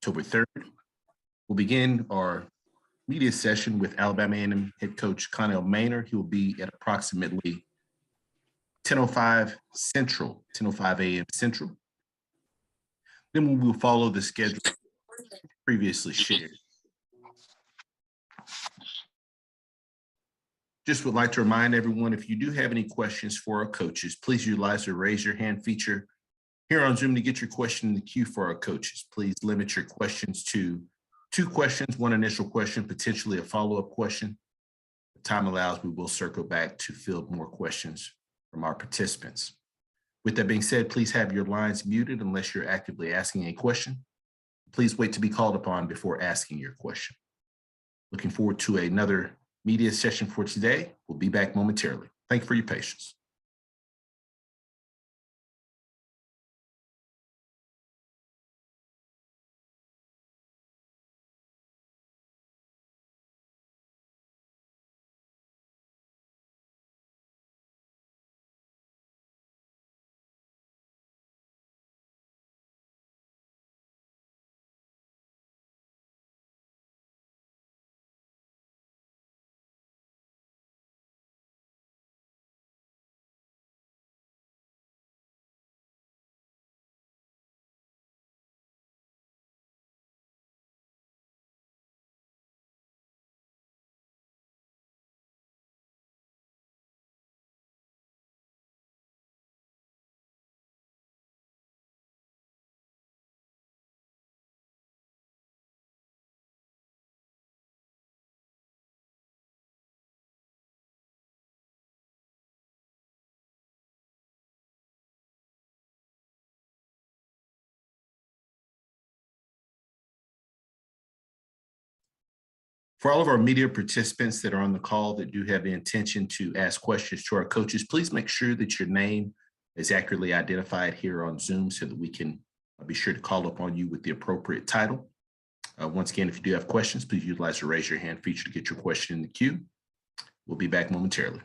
October 3rd. We'll begin our media session with Alabama A&M head coach Connell Maynor. He will be at approximately 10:05 Central, 10:05 a.m. Central. Then we will follow the schedule previously shared. Just would like to remind everyone, if you do have any questions for our coaches, please utilize the raise your hand feature here on Zoom to get your question in the queue for our coaches. Please limit your questions to 2 questions, 1 initial question, potentially a follow-up question. If time allows, we will circle back to field more questions from our participants. With that being said, please have your lines muted unless you're actively asking a question. Please wait to be called upon before asking your question. Looking forward to another media session for today. We'll be back momentarily. Thank you for your patience. For all of our media participants that are on the call that do have the intention to ask questions to our coaches, please make sure that your name is accurately identified here on Zoom so that we can be sure to call upon you with the appropriate title. Once again, if you do have questions, please utilize the raise your hand feature to get your question in the queue. We'll be back momentarily.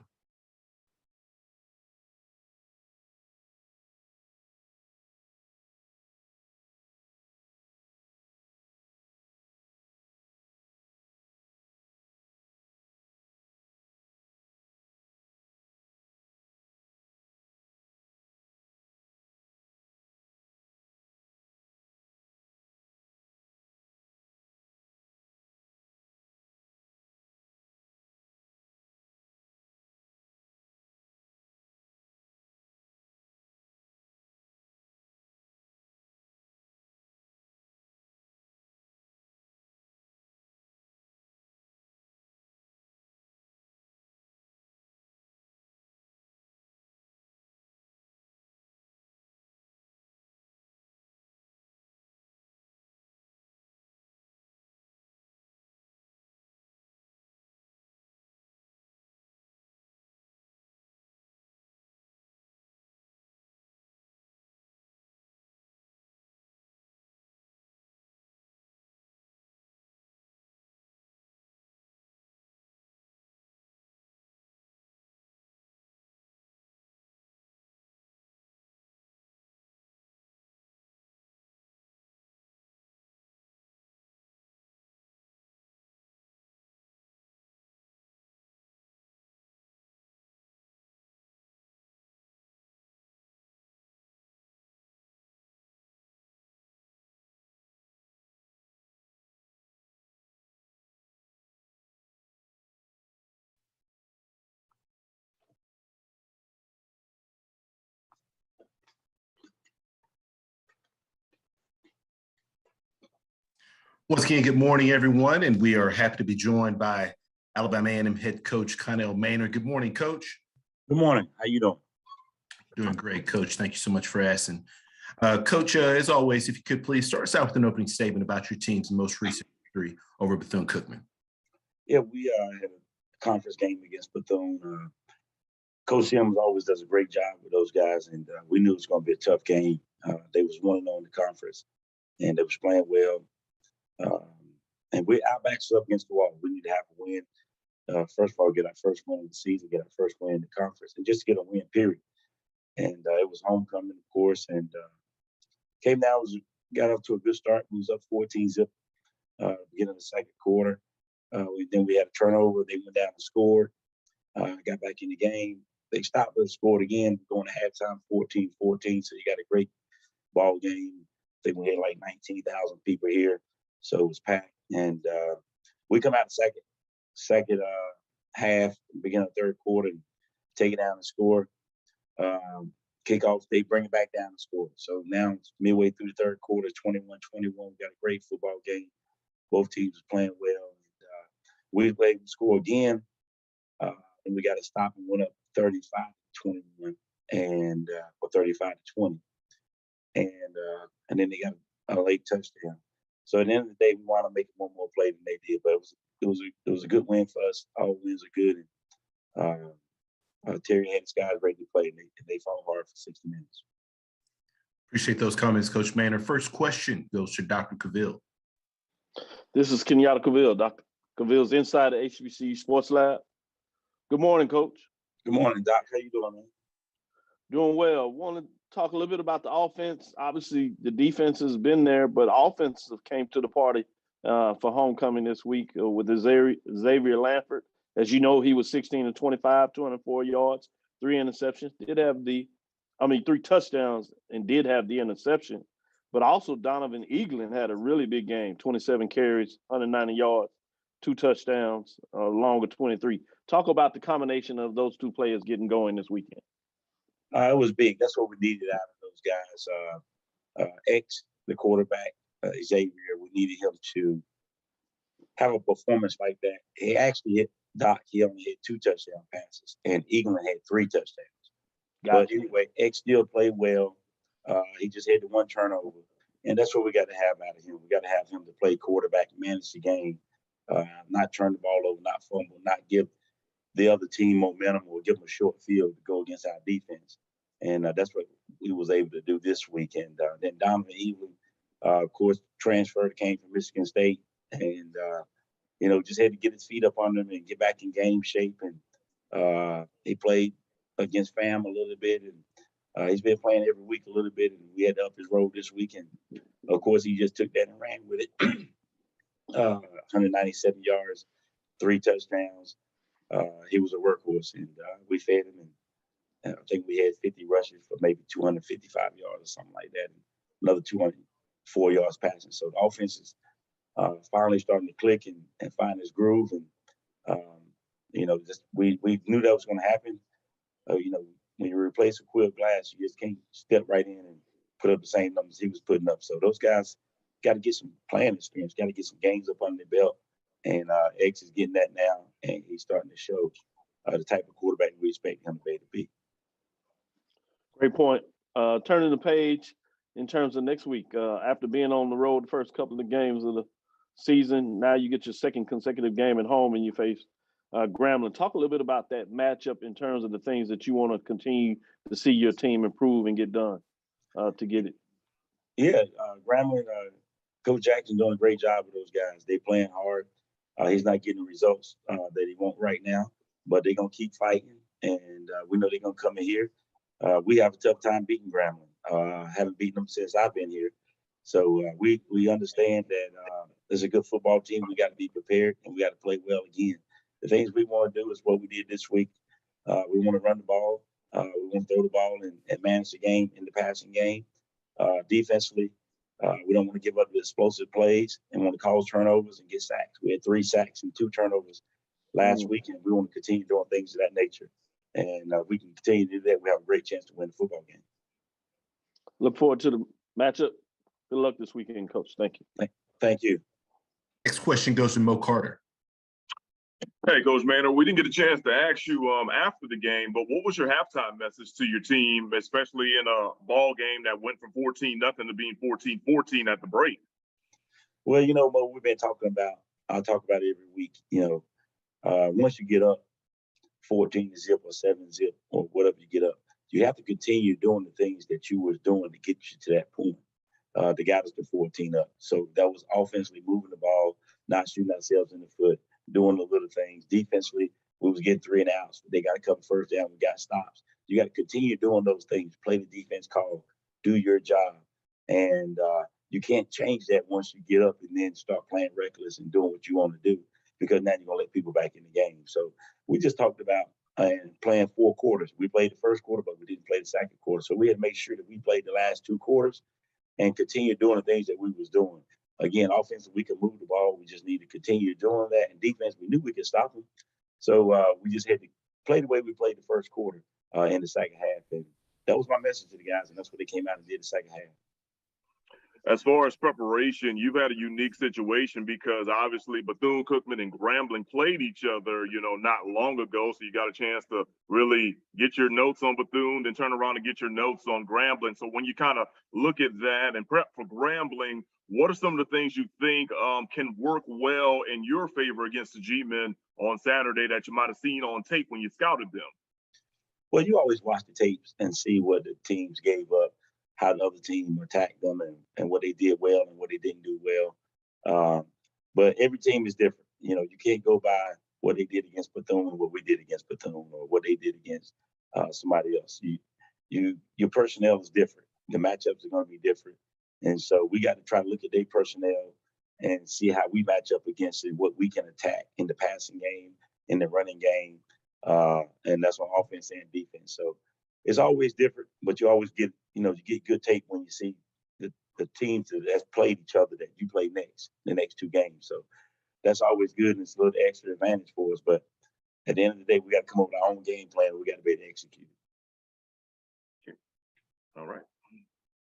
Once again, good morning, everyone, and we are happy to be joined by Alabama A&M head coach Connell Maynor. Good morning, Coach. Good morning. How you doing? Doing great, Coach. Thank you so much for asking. Coach, as always, if you could please start us out with an opening statement about your team's most recent victory over Bethune-Cookman. Yeah, we had a conference game against Bethune. Coach Simmons always does a great job with those guys, and we knew it was going to be a tough game. They was 1-0 in the conference, and they was playing well. And our backs are up against the wall. We need to have a win. First of all, get our first win of the season, get our first win in the conference, and just get a win, period. And it was homecoming, of course, and came down. It was got off to a good start. We was up 14-0 beginning of the second quarter. Then we had a turnover. They went down and scored. Got back in the game. They stopped but scored again, going to halftime 14-14. So you got a great ball game. I think we had like 19,000 people here. So it was packed. And we come out second half, beginning of third quarter, and take it down and score. Kickoff, they bring it back down and score. So now it's midway through the third quarter, 21-21. We got a great football game. Both teams are playing well. And, we played and score again. And we got to stop and went up 35-21 and or 35-20. And then they got a late touchdown. So at the end of the day, we want to make one more play than they did, but it was a good win for us. All wins are good. And Terry had his guys ready to play, and they fought hard for 60 minutes. Appreciate those comments, Coach Maynor. First question goes to Dr. Cavill. This is Kenyatta Cavill. Dr. Cavill's inside the HBCU Sports Lab. Good morning, Coach. Good morning, Doc. How you doing, man? Doing well. Want to talk a little bit about the offense. Obviously, the defense has been there, but offense came to the party for homecoming this week with Xavier Lanford. As you know, he was 16 of 25, 204 yards, 3 interceptions. 3 touchdowns and did have the interception. But also Donovan Eaglin had a really big game, 27 carries, 190 yards, 2 touchdowns, along with 23. Talk about the combination of those two players getting going this weekend. It was big. That's what we needed out of those guys. X, the quarterback, Xavier, we needed him to have a performance like that. He actually hit Doc. He only hit 2 touchdown passes, and Eaglin had 3 touchdowns. But anyway, X still played well. He just had the 1 turnover, and that's what we got to have out of him. We got to have him to play quarterback, manage the game, not turn the ball over, not fumble, not give the other team momentum or give them a short field to go against our defense. And that's what he was able to do this weekend. Then Donovan Eaglin, of course, transferred, came from Michigan State, and just had to get his feet up on him and get back in game shape. And he played against Fam a little bit, and he's been playing every week a little bit, and we had to up his road this weekend. Of course, he just took that and ran with it. 197 yards, 3 touchdowns. He was a workhorse, and we fed him. And I think we had 50 rushes for maybe 255 yards or something like that, and another 204 yards passing. So the offense is finally starting to click and find its groove. And we knew that was going to happen. When you replace a Quill Glass, you just can't step right in and put up the same numbers he was putting up. So those guys got to get some playing experience, got to get some games up under their belt. And X is getting that now, and he's starting to show the type of quarterback we expect him to be. Great point. Turning the page in terms of next week, after being on the road the first couple of games of the season, now you get your second consecutive game at home and you face Grambling. Talk a little bit about that matchup in terms of the things that you want to continue to see your team improve and get done to get it. Yeah, Grambling, Coach Jackson doing a great job with those guys. They playing hard. He's not getting the results that he wants right now, but they're going to keep fighting, and we know they're going to come in here. We have a tough time beating Grambling. Haven't beaten them since I've been here. So we understand that there's a good football team. We got to be prepared, and we got to play well again. The things we want to do is what we did this week. We want to run the ball. We want to throw the ball and manage the game in the passing game. Defensively, we don't want to give up the explosive plays and want to cause turnovers and get sacks. We had 3 sacks and 2 turnovers last week, and we want to continue doing things of that nature. And we can continue to do that. We have a great chance to win the football game. Look forward to the matchup. Good luck this weekend, Coach. Thank you. Thank you. Next question goes to Mo Carter. Hey, Coach Maynor, we didn't get a chance to ask you after the game, but what was your halftime message to your team, especially in a ball game that went from 14-0 to being 14-14 at the break? Well, Mo, we've been talking about, I talk about it every week, once you get up 14-0 or 7-0 or whatever you get up, you have to continue doing the things that you was doing to get you to that point. They got us to 14 up. So that was offensively moving the ball, not shooting ourselves in the foot, doing the little things. Defensively, we was getting 3 and outs. They got to come first down. We got stops. You got to continue doing those things. Play the defense call. Do your job. And you can't change that once you get up and then start playing reckless and doing what you want to do, because now you're going to let people back in the game. So we just talked about playing 4 quarters. We played the first quarter, but we didn't play the second quarter. So we had to make sure that we played the last 2 quarters and continue doing the things that we was doing. Again, offensive, we could move the ball. We just need to continue doing that. And defense, we knew we could stop them. So we just had to play the way we played the first quarter in the second half. And that was my message to the guys, and that's what they came out and did the second half. As far as preparation, you've had a unique situation because obviously Bethune-Cookman and Grambling played each other, not long ago. So you got a chance to really get your notes on Bethune, then turn around and get your notes on Grambling. So when you kind of look at that and prep for Grambling, what are some of the things you think can work well in your favor against the G-men on Saturday that you might have seen on tape when you scouted them? Well, you always watch the tapes and see what the teams gave up, how the other team attacked them, and what they did well and what they didn't do well. But every team is different. You can't go by what they did against Bethune or what we did against Bethune or what they did against somebody else. Your personnel is different. The matchups are going to be different. And so we got to try to look at their personnel and see how we match up against it, what we can attack in the passing game, in the running game. And that's on offense and defense. So it's always different, but you always get, you get good tape when you see the teams that has played each other that you play the next 2 games. So that's always good, and it's a little extra advantage for us. But at the end of the day, we got to come up with our own game plan. We got to be able to execute it. Okay. All right.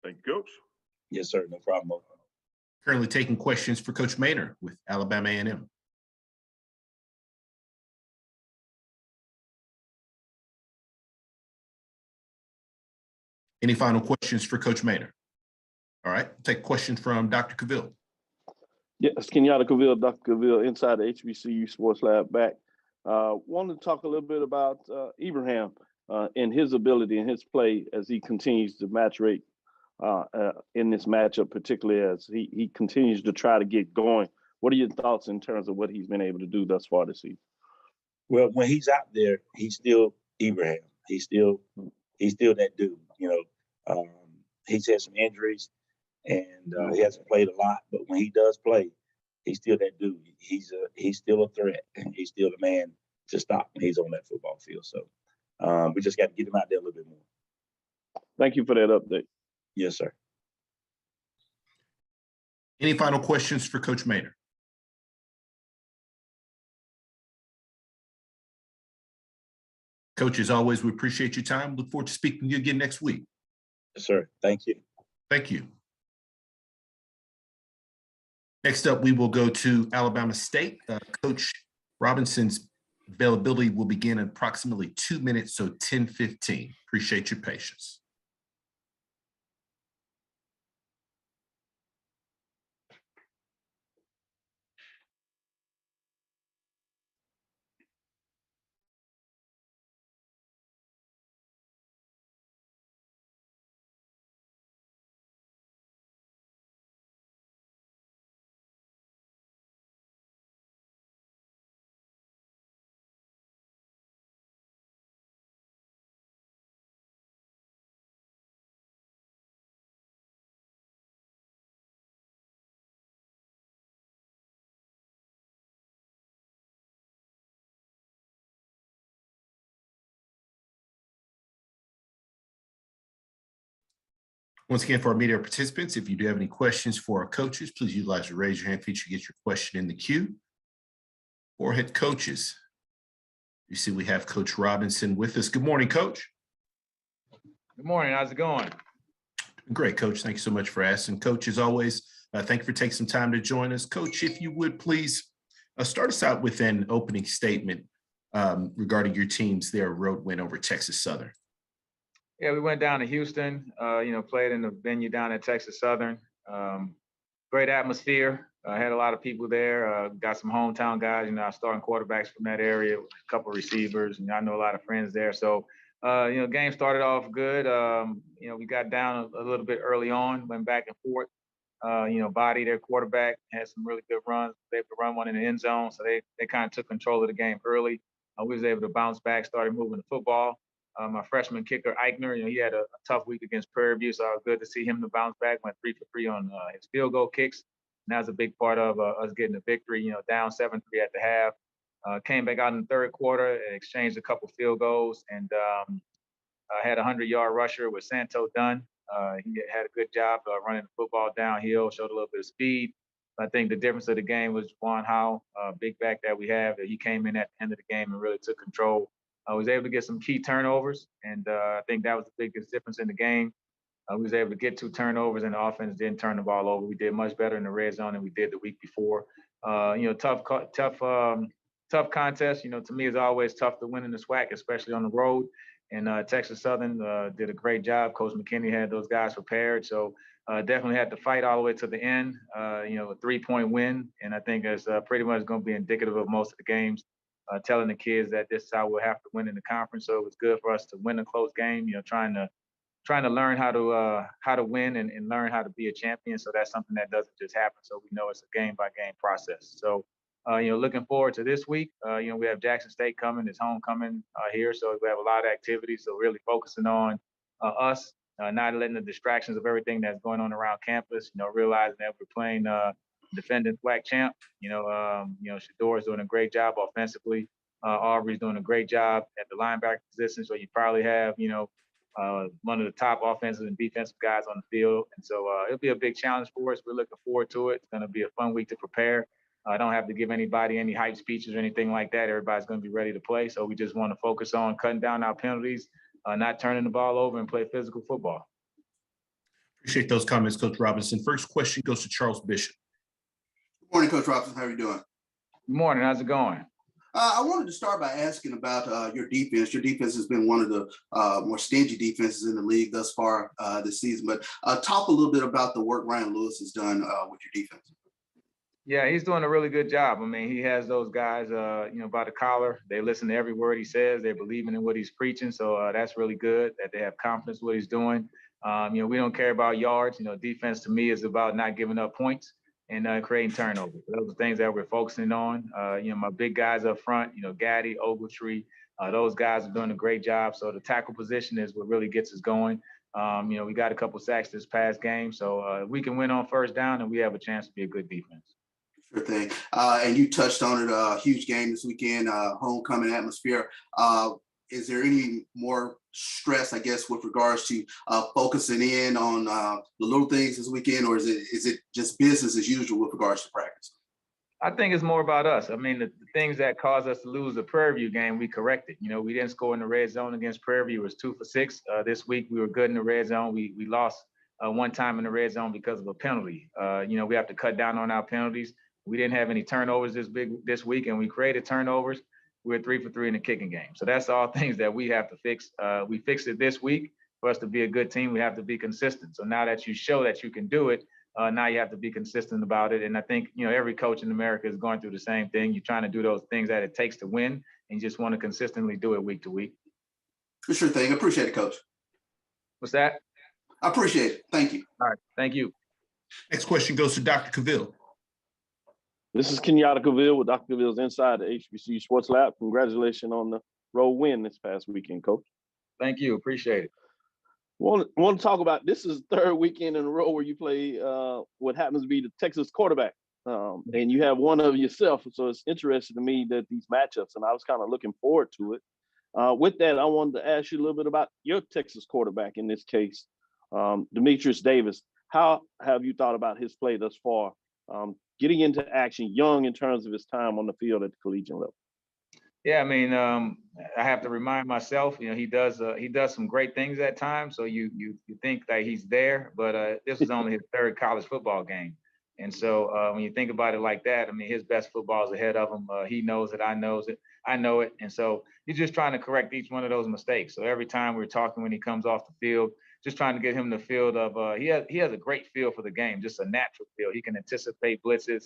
Thank you, Coach. Yes, sir. No problem. Currently taking questions for Coach Maynor with Alabama A&M. Any final questions for Coach Maynor? All right, take a question from Dr. Cavill. Yes, Kenyatta Cavill, Dr. Cavill, inside the HBCU Sports Lab back. Wanted to talk a little bit about Ibrahim and his ability and his play as he continues to maturate in this matchup, particularly as he continues to try to get going. What are your thoughts in terms of what he's been able to do thus far this season? Well, when he's out there, he's still Ibrahim. He's still that dude. He's had some injuries and he hasn't played a lot, but when he does play, he's still that dude. He's still a threat, and he's still the man to stop when he's on that football field. So we just got to get him out there a little bit more. Thank you for that update. Yes, sir. Any final questions for Coach Maynor? Coach, as always, we appreciate your time. Look forward to speaking to you again next week. Yes, sir. Thank you. Thank you. Next up, we will go to Alabama State. Coach Robinson's availability will begin in approximately 2 minutes, so 10:15. Appreciate your patience. Once again, for our media participants, if you do have any questions for our coaches, please utilize the raise your hand feature to get your question in the queue. For head coaches, you see we have Coach Robinson with us. Good morning, Coach. Good morning. How's it going? Great, Coach. Thank you so much for asking. Coach, as always, thank you for taking some time to join us. Coach, if you would please start us out with an opening statement regarding your team's road win over Texas Southern. Yeah, we went down to Houston, played in the venue down at Texas Southern. Great atmosphere. Had a lot of people there. Got some hometown guys, our starting quarterbacks from that area, a couple of receivers, and I know a lot of friends there. So, game started off good. We got down a little bit early on, went back and forth. Body their quarterback, had some really good runs. They were able to run one in the end zone, so they kind of took control of the game early. We was able to bounce back, started moving the football. My freshman kicker, Eichner, he had a tough week against Prairie View, so good to see him to bounce back. Went 3 for 3 on his field goal kicks. And that was a big part of us getting the victory, down 7-3 at the half. Came back out in the third quarter and exchanged a couple field goals and had a 100-yard rusher with Santo Dunn. He had a good job running the football downhill, showed a little bit of speed. I think the difference of the game was Juan Howe, big back that we have, that he came in at the end of the game and really took control. I was able to get some key turnovers, and I think that was the biggest difference in the game. We was able to get 2 turnovers, and the offense didn't turn the ball over. We did much better in the red zone than we did the week before. Tough contest. To me, it's always tough to win in the SWAC, especially on the road. And Texas Southern did a great job. Coach McKinney had those guys prepared. So definitely had to fight all the way to the end, a 3-point win. And I think it's pretty much going to be indicative of most of the games, telling the kids that this is how we'll have to win in the conference. So it was good for us to win a close game, trying to learn how to win and learn how to be a champion. So that's something that doesn't just happen. So we know it's a game by game process. So looking forward to this week. We have Jackson State coming, it's homecoming here. So we have a lot of activities. So really focusing on us, not letting the distractions of everything that's going on around campus, realizing that we're playing defending SWAC champ. Shador's doing a great job offensively. Aubrey's doing a great job at the linebacker position. So you probably have, one of the top offensive and defensive guys on the field. And so it'll be a big challenge for us. We're looking forward to it. It's going to be a fun week to prepare. I don't have to give anybody any hype speeches or anything like that. Everybody's going to be ready to play. So we just want to focus on cutting down our penalties, not turning the ball over, and play physical football. Appreciate those comments, Coach Robinson. First question goes to Charles Bishop. Good morning, Coach Robinson. How are you doing? Good morning. How's it going? I wanted to start by asking about your defense. Your defense has been one of the more stingy defenses in the league thus far this season. But talk a little bit about the work Ryan Lewis has done with your defense. Yeah, he's doing a really good job. I mean, he has those guys, by the collar. They listen to every word he says. They're believing in what he's preaching. So that's really good that they have confidence in what he's doing. We don't care about yards. Defense to me is about not giving up points and creating turnovers. Those are things that we're focusing on. My big guys up front, Gaddy, Ogletree, those guys are doing a great job. So the tackle position is what really gets us going. We got a couple sacks this past game. So we can win on first down, and we have a chance to be a good defense. Sure thing. And you touched on it, a huge game this weekend, homecoming atmosphere. Is there any more stress, I guess, with regards to focusing in on the little things this weekend, or is it just business as usual with regards to practice? I think it's more about us. I mean, the things that caused us to lose the Prairie View game, we corrected. We didn't score in the red zone against Prairie View. It was 2 for 6. This week, we were good in the red zone. We lost one time in the red zone because of a penalty. We have to cut down on our penalties. We didn't have any turnovers this week, and we created turnovers. We're 3 for 3 in the kicking game. So that's all things that we have to fix. We fixed it this week. For us to be a good team, we have to be consistent. So now that you show that you can do it, now you have to be consistent about it. And I think, every coach in America is going through the same thing. You're trying to do those things that it takes to win, and you just want to consistently do it week to week. For sure thing. Appreciate it, Coach. What's that? I appreciate it. Thank you. All right. Thank you. Next question goes to Dr. Cavill. This is Kenyatta Cavill with Dr. Cavill's Inside the HBCU Sports Lab. Congratulations on the road win this past weekend, Coach. Thank you. Appreciate it. Want to talk about, this is the third weekend in a row where you play what happens to be the Texas quarterback, and you have one of yourself. So it's interesting to me that these matchups, and I was kind of looking forward to it. With that, I wanted to ask you a little bit about your Texas quarterback in this case, Demetrius Davis. How have you thought about his play thus far? Getting into action young in terms of his time on the field at the collegiate level. Yeah, I mean, I have to remind myself, he does some great things at times. So you think that he's there, but this was only his third college football game. And so when you think about it like that, I mean, his best football is ahead of him. He knows it, I know it. And so he's just trying to correct each one of those mistakes. So every time we're talking when he comes off the field, just trying to get him the field of he has a great feel for the game, just a natural feel. He can anticipate blitzes.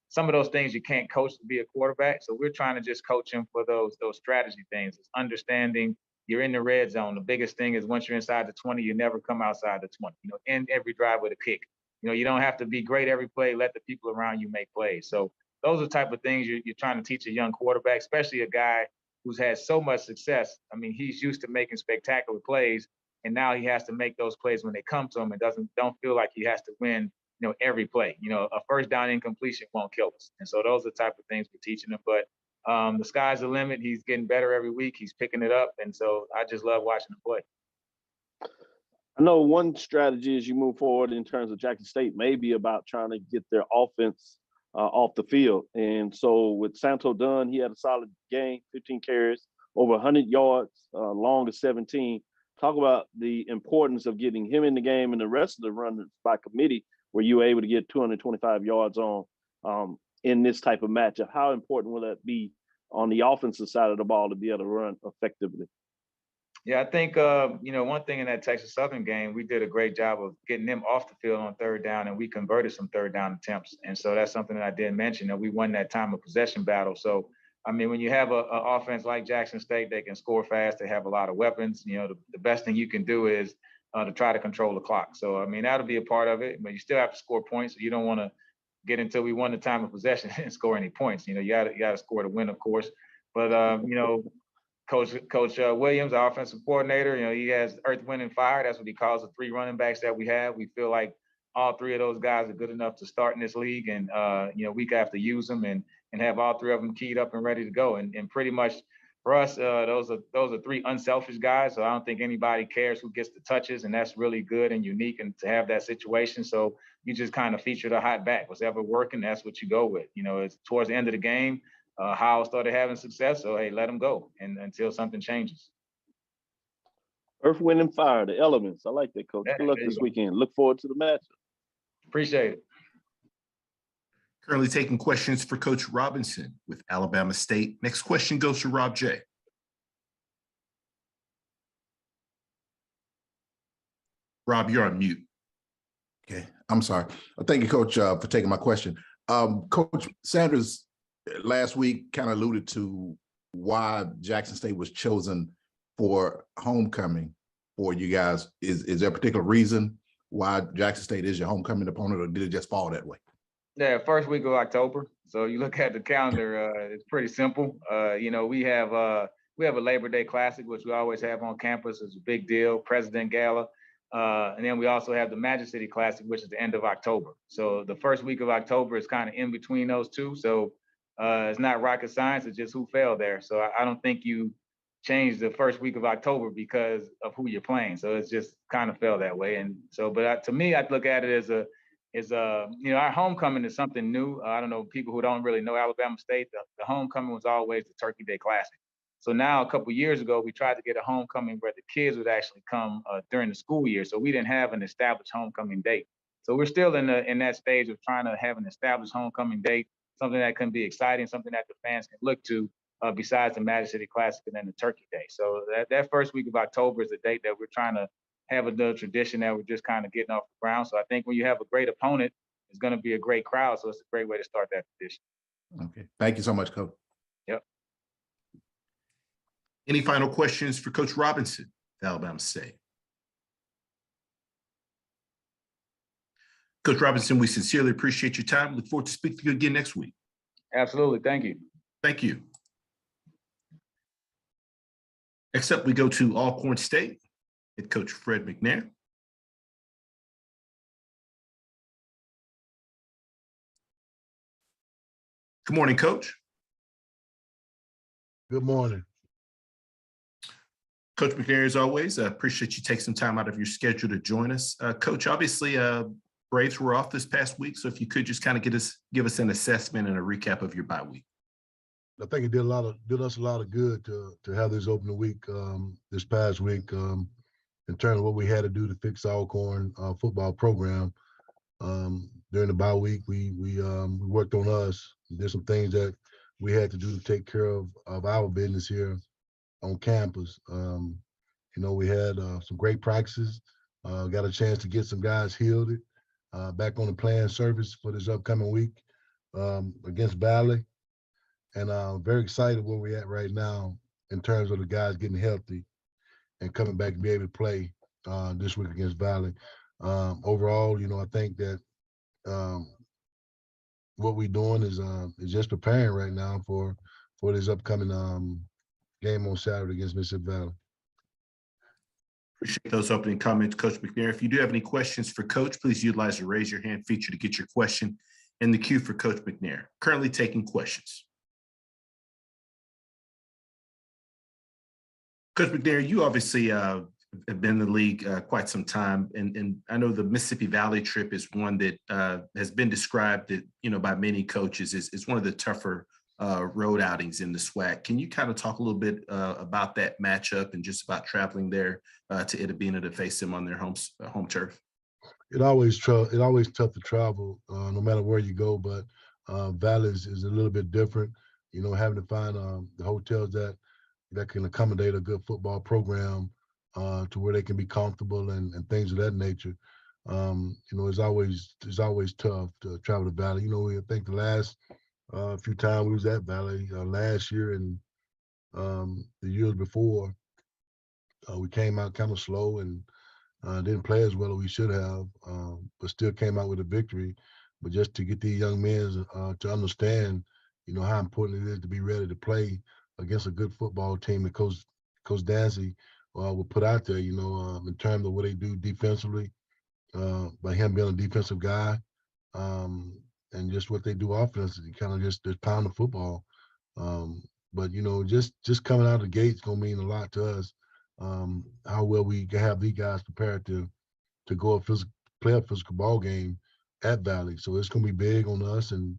Some of those things you can't coach to be a quarterback. So we're trying to just coach him for those strategy things. It's understanding you're in the red zone. The biggest thing is once you're inside the 20, you never come outside the 20. End every drive with a kick. You don't have to be great every play. Let the people around you make plays. So those are the type of things you're trying to teach a young quarterback, especially a guy who's had so much success. I mean, he's used to making spectacular plays, and now he has to make those plays when they come to him, and don't feel like he has to win, every play. A first down incompletion won't kill us. And so those are the type of things we're teaching him. But the sky's the limit. He's getting better every week. He's picking it up, and so I just love watching him play. I know one strategy as you move forward in terms of Jackson State may be about trying to get their offense off the field. And so with Santo Dunn, he had a solid game, 15 carries, over 100 yards, long as 17. Talk about the importance of getting him in the game and the rest of the runners by committee where you were able to get 225 yards on in this type of matchup. How important will that be on the offensive side of the ball to be able to run effectively? Yeah, I think, one thing in that Texas Southern game, we did a great job of getting them off the field on third down, and we converted some third down attempts. And so that's something that I did mention, that we won that time of possession battle. So, I mean, when you have an offense like Jackson State, they can score fast. They have a lot of weapons. The best thing you can do is to try to control the clock. So, I mean, that'll be a part of it, but you still have to score points. So you don't want to get until we won the time of possession and score any points. You got to score to win, of course. But, Coach Williams, our offensive coordinator, he has earth, wind, and fire. That's what he calls the three running backs that we have. We feel like all three of those guys are good enough to start in this league, and we have to use them and have all three of them keyed up and ready to go. And pretty much for us, those are three unselfish guys. So I don't think anybody cares who gets the touches, and that's really good and unique, and to have that situation. So you just kind of feature the hot back. What's ever working, that's what you go with. It's towards the end of the game. Howell started having success, so hey, let him go, and until something changes. Earth, wind, and fire, the elements. I like that, Coach. Good luck this weekend. Look forward to the match. Appreciate it. Currently taking questions for Coach Robinson with Alabama State. Next question goes to Rob J. Rob, you're on mute. Okay, I'm sorry. Thank you, Coach, for taking my question. Coach Sanders last week kind of alluded to why Jackson State was chosen for homecoming for you guys. Is there a particular reason why Jackson State is your homecoming opponent, or did it just fall that way? Yeah, first week of October. So you look at the calendar, it's pretty simple. We have a Labor Day Classic, which we always have on campus. It's a big deal, President Gala. And then we also have the Magic City Classic, which is the end of October. So the first week of October is kind of in between those two. So it's not rocket science, it's just who fell there. So I don't think you change the first week of October because of who you're playing. So it's just kind of fell that way. And so, but to me, I look at it as our homecoming is something new. I don't know, people who don't really know Alabama State, the homecoming was always the Turkey Day Classic. So now a couple of years ago, we tried to get a homecoming where the kids would actually come during the school year. So we didn't have an established homecoming date. So we're still in that stage of trying to have an established homecoming date, something that can be exciting, something that the fans can look to besides the Magic City Classic and then the Turkey Day. So that first week of October is the date that we're trying to have a tradition that we're just kind of getting off the ground. So I think when you have a great opponent, it's going to be a great crowd. So it's a great way to start that tradition. Okay. Thank you so much, Coach. Yep. Any final questions for Coach Robinson, Alabama State? Coach Robinson, we sincerely appreciate your time. Look forward to speaking to you again next week. Absolutely. Thank you. Thank you. Next up, we go to Alcorn State. Head coach Fred McNair. Good morning, Coach. Good morning. Coach McNair, as always, I appreciate you taking some time out of your schedule to join us. Coach, obviously, Braves were off this past week, so if you could just kind of give us an assessment and a recap of your bye week. I think it did us a lot of good to have this opening week this past week in terms of what we had to do to fix the Alcorn football program. During the bye week, we worked on us. There's some things that we had to do to take care of our business here on campus. We had some great practices. Got a chance to get some guys healed back on the playing surface for this upcoming week against Valley. And I'm very excited where we're at right now in terms of the guys getting healthy and coming back to be able to play this week against Valley. Overall, I think that what we're doing is just preparing right now for this upcoming game on Saturday against Mississippi Valley. Appreciate those opening comments, Coach McNair. If you do have any questions for Coach, please utilize the raise your hand feature to get your question in the queue for Coach McNair. Currently taking questions. Coach McNair, you obviously have been in the league quite some time, and I know the Mississippi Valley trip is one that has been described that, by many coaches is one of the tougher road outings in the SWAC. Can you kind of talk a little bit about that matchup and just about traveling there to Itabena to face them on their home turf? It always tough to travel, no matter where you go. But Valley is a little bit different. Having to find the hotels that can accommodate a good football program to where they can be comfortable and things of that nature. It's always tough to travel to Valley. I think the last few times we was at Valley last year and the years before, we came out kind of slow and didn't play as well as we should have, but still came out with a victory. But just to get these young men to understand, how important it is to be ready to play against a good football team that Coach Dancy will put out there, in terms of what they do defensively, by him being a defensive guy, and just what they do offensively, kind of just pound the football. But just coming out of the gate is gonna mean a lot to us. How well we can have these guys prepared to go play a physical ball game at Valley. So it's gonna be big on us, and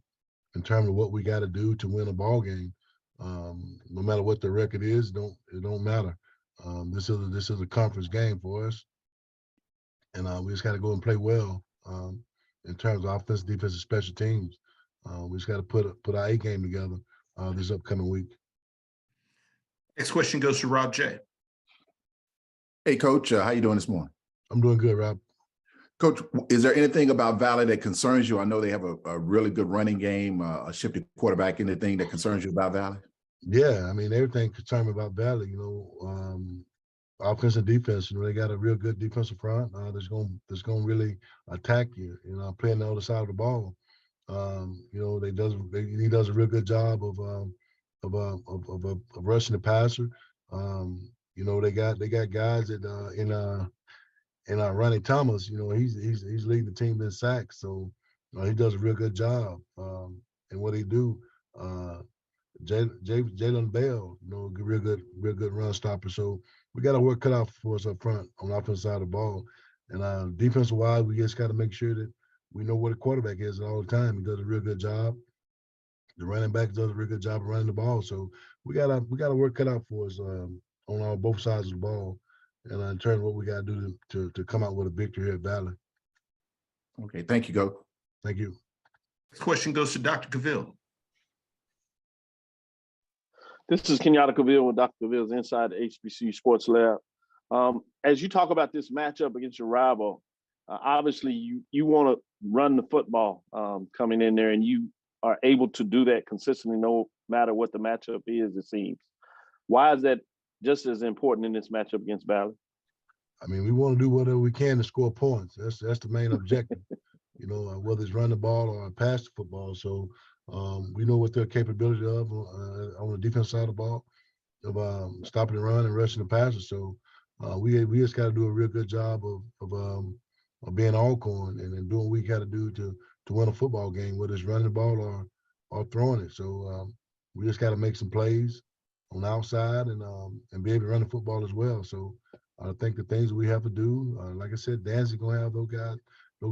in terms of what we got to do to win a ball game. No matter what the record is, it don't matter. This is a conference game for us, and we just got to go and play well in terms of offense, defense, and special teams. We just got to put our A game together this upcoming week. Next question goes to Rob J. Hey, Coach, how you doing this morning? I'm doing good, Rob. Coach, is there anything about Valley that concerns you? I know they have a really good running game, a shifty quarterback. Anything that concerns you about Valley? Yeah, I mean, everything concerned me about Valley, offense and defense. They got a real good defensive front that's going to really attack you. Playing the other side of the ball. He does a real good job of rushing the passer. They got guys that in Ronnie Thomas. He's leading the team in sacks, so he does a real good job in what he do. Jalen Bell, real good run stopper. So we got to work cut out for us up front on the offensive side of the ball. And defensive wise, we just got to make sure that we know what a quarterback is all the time. He does a real good job. The running back does a real good job of running the ball. So we gotta work cut out for us on both sides of the ball. And in terms of what we got to do to come out with a victory here at Valley. Okay, thank you, Coach. Thank you. This question goes to Dr. Cavill. This is Kenyatta Cavill with Dr. Cavill's Inside the HBCU Sports Lab. As you talk about this matchup against your rival, obviously you want to run the football coming in there, and you are able to do that consistently no matter what the matchup is, it seems. Why is that just as important in this matchup against Valley? I mean, we want to do whatever we can to score points. That's the main objective, whether it's run the ball or pass the football. So we know what their capability of on the defense side of the ball, of stopping the run and rushing the passer. So we just got to do a real good job of being Alcorn and doing what we got to do to win a football game, whether it's running the ball or throwing it. So we just got to make some plays on the outside and be able to run the football as well. So I think the things we have to do, like I said, Dancy gonna have those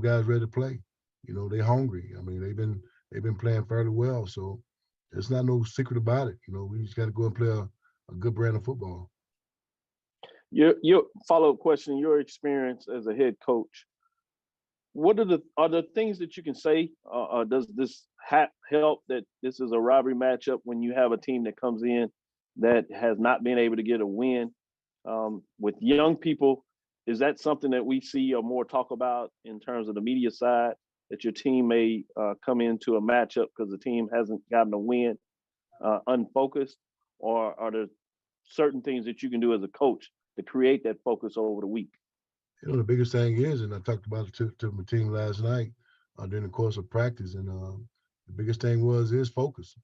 guys ready to play. They're hungry. I mean, they've been playing fairly well. So there's not no secret about it. We just got to go and play a good brand of football. Your follow-up question, your experience as a head coach, are there things that you can say? Does this help that this is a rivalry matchup when you have a team that comes in that has not been able to get a win? With young people, is that something that we see or more talk about in terms of the media side, that your team may come into a matchup because the team hasn't gotten a win unfocused? Or are there certain things that you can do as a coach to create that focus over the week? The biggest thing is, and I talked about it to my team last night during the course of practice, and the biggest thing is focus.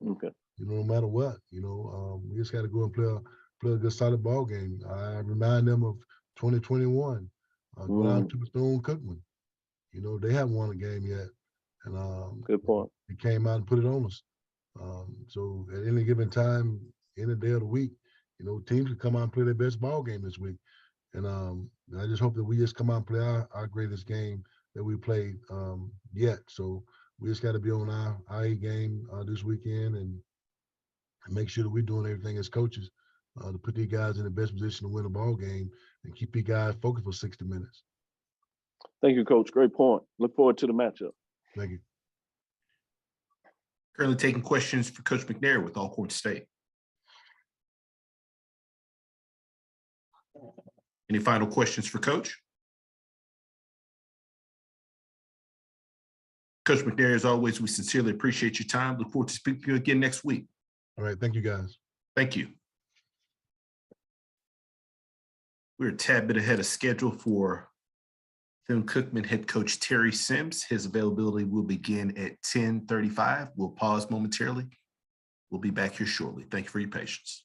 Okay. no matter what, we just got to go and play a good solid ball game. I remind them of 2021. Go down to Bethune-Cookman. They haven't won a game yet, and Good point. they came out and put it on us. So at any given time, any day of the week, teams can come out and play their best ball game this week. And I just hope that we just come out and play our greatest game that we played yet. So we just got to be on our A game this weekend and make sure that we're doing everything as coaches to put these guys in the best position to win a ball game and keep these guys focused for 60 minutes. Thank you, Coach. Great point. Look forward to the matchup. Thank you. Currently taking questions for Coach McNair with Alcorn State. Any final questions for Coach? Coach McNair, as always, we sincerely appreciate your time. Look forward to speaking to you again next week. All right. Thank you, guys. Thank you. We're a tad bit ahead of schedule for Bethune-Cookman head coach Terry Sims. His availability will begin at 10:35. We'll pause momentarily. We'll be back here shortly. Thank you for your patience.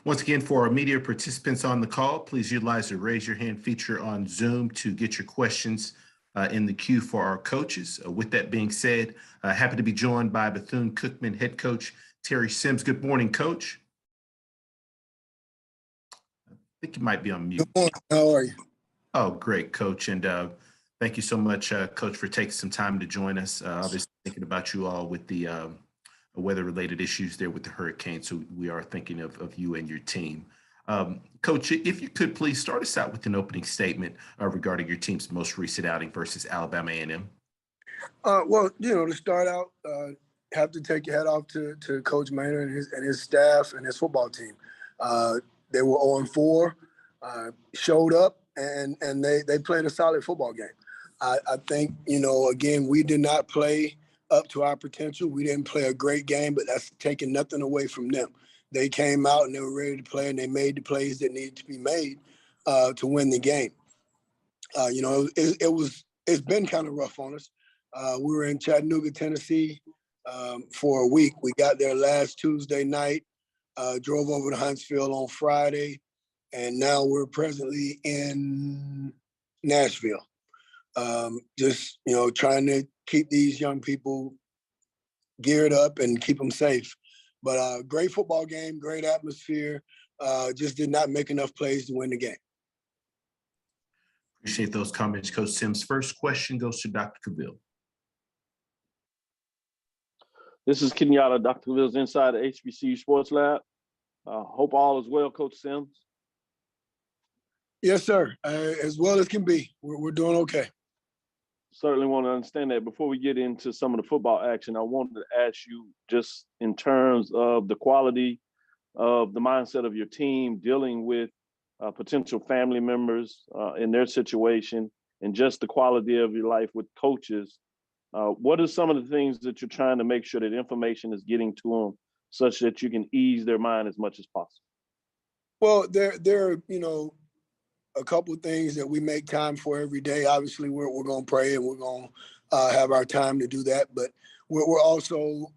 Once again, for our media participants on the call, please utilize the raise your hand feature on Zoom to get your questions in the queue for our coaches. With that being said, happy to be joined by Bethune-Cookman head coach Terry Sims. Good morning, Coach. I think you might be on mute. Good morning. How are you? Oh, great, Coach. And thank you so much, Coach, for taking some time to join us. Obviously thinking about you all with the weather-related issues there with the hurricane. So we are thinking of you and your team. Coach, if you could please start us out with an opening statement regarding your team's most recent outing versus Alabama A&M. Well, to start out, have to take your hat off to Coach Maynor and his staff and his football team. They were 0-4, showed up, and they played a solid football game. I think, again, we did not play up to our potential. We didn't play a great game, but that's taking nothing away from them. They came out and they were ready to play, and they made the plays that needed to be made to win the game. It's been kind of rough on us. We were in Chattanooga, Tennessee for a week. We got there last Tuesday night, drove over to Huntsville on Friday, and now we're presently in Nashville. Trying to keep these young people geared up and keep them safe. But great football game, great atmosphere. Just did not make enough plays to win the game. Appreciate those comments, Coach Sims. First question goes to Dr. Cavill. This is Kenyatta, Dr. Cavill's inside the HBCU Sports Lab. Hope all is well, Coach Sims. Yes, sir. As well as can be. We're doing okay. Certainly want to understand that. Before we get into some of the football action, I wanted to ask you just in terms of the quality of the mindset of your team dealing with potential family members in their situation and just the quality of your life with coaches. What are some of the things that you're trying to make sure that information is getting to them such that you can ease their mind as much as possible? Well, there are, a couple of things that we make time for every day. Obviously, we're going to pray and we're going to have our time to do that. But we're also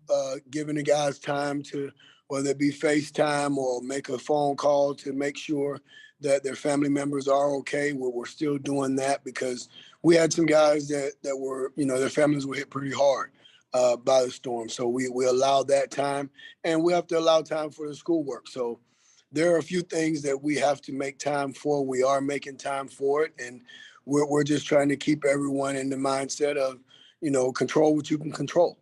giving the guys time to, whether it be FaceTime or make a phone call to make sure that their family members are okay. We're still doing that because we had some guys that were, their families were hit pretty hard by the storm. So we allowed that time, and we have to allow time for the schoolwork. So there are a few things that we have to make time for. We are making time for it, and we're just trying to keep everyone in the mindset of, control what you can control.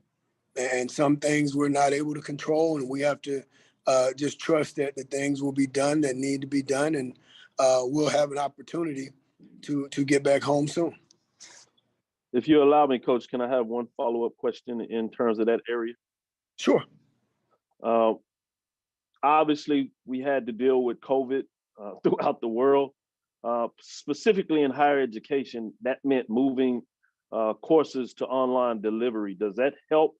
And some things we're not able to control, and we have to just trust that the things will be done that need to be done, and we'll have an opportunity to get back home soon. If you allow me, Coach, can I have one follow-up question in terms of that area? Sure. Obviously, we had to deal with COVID throughout the world, specifically in higher education. That meant moving courses to online delivery. Does that help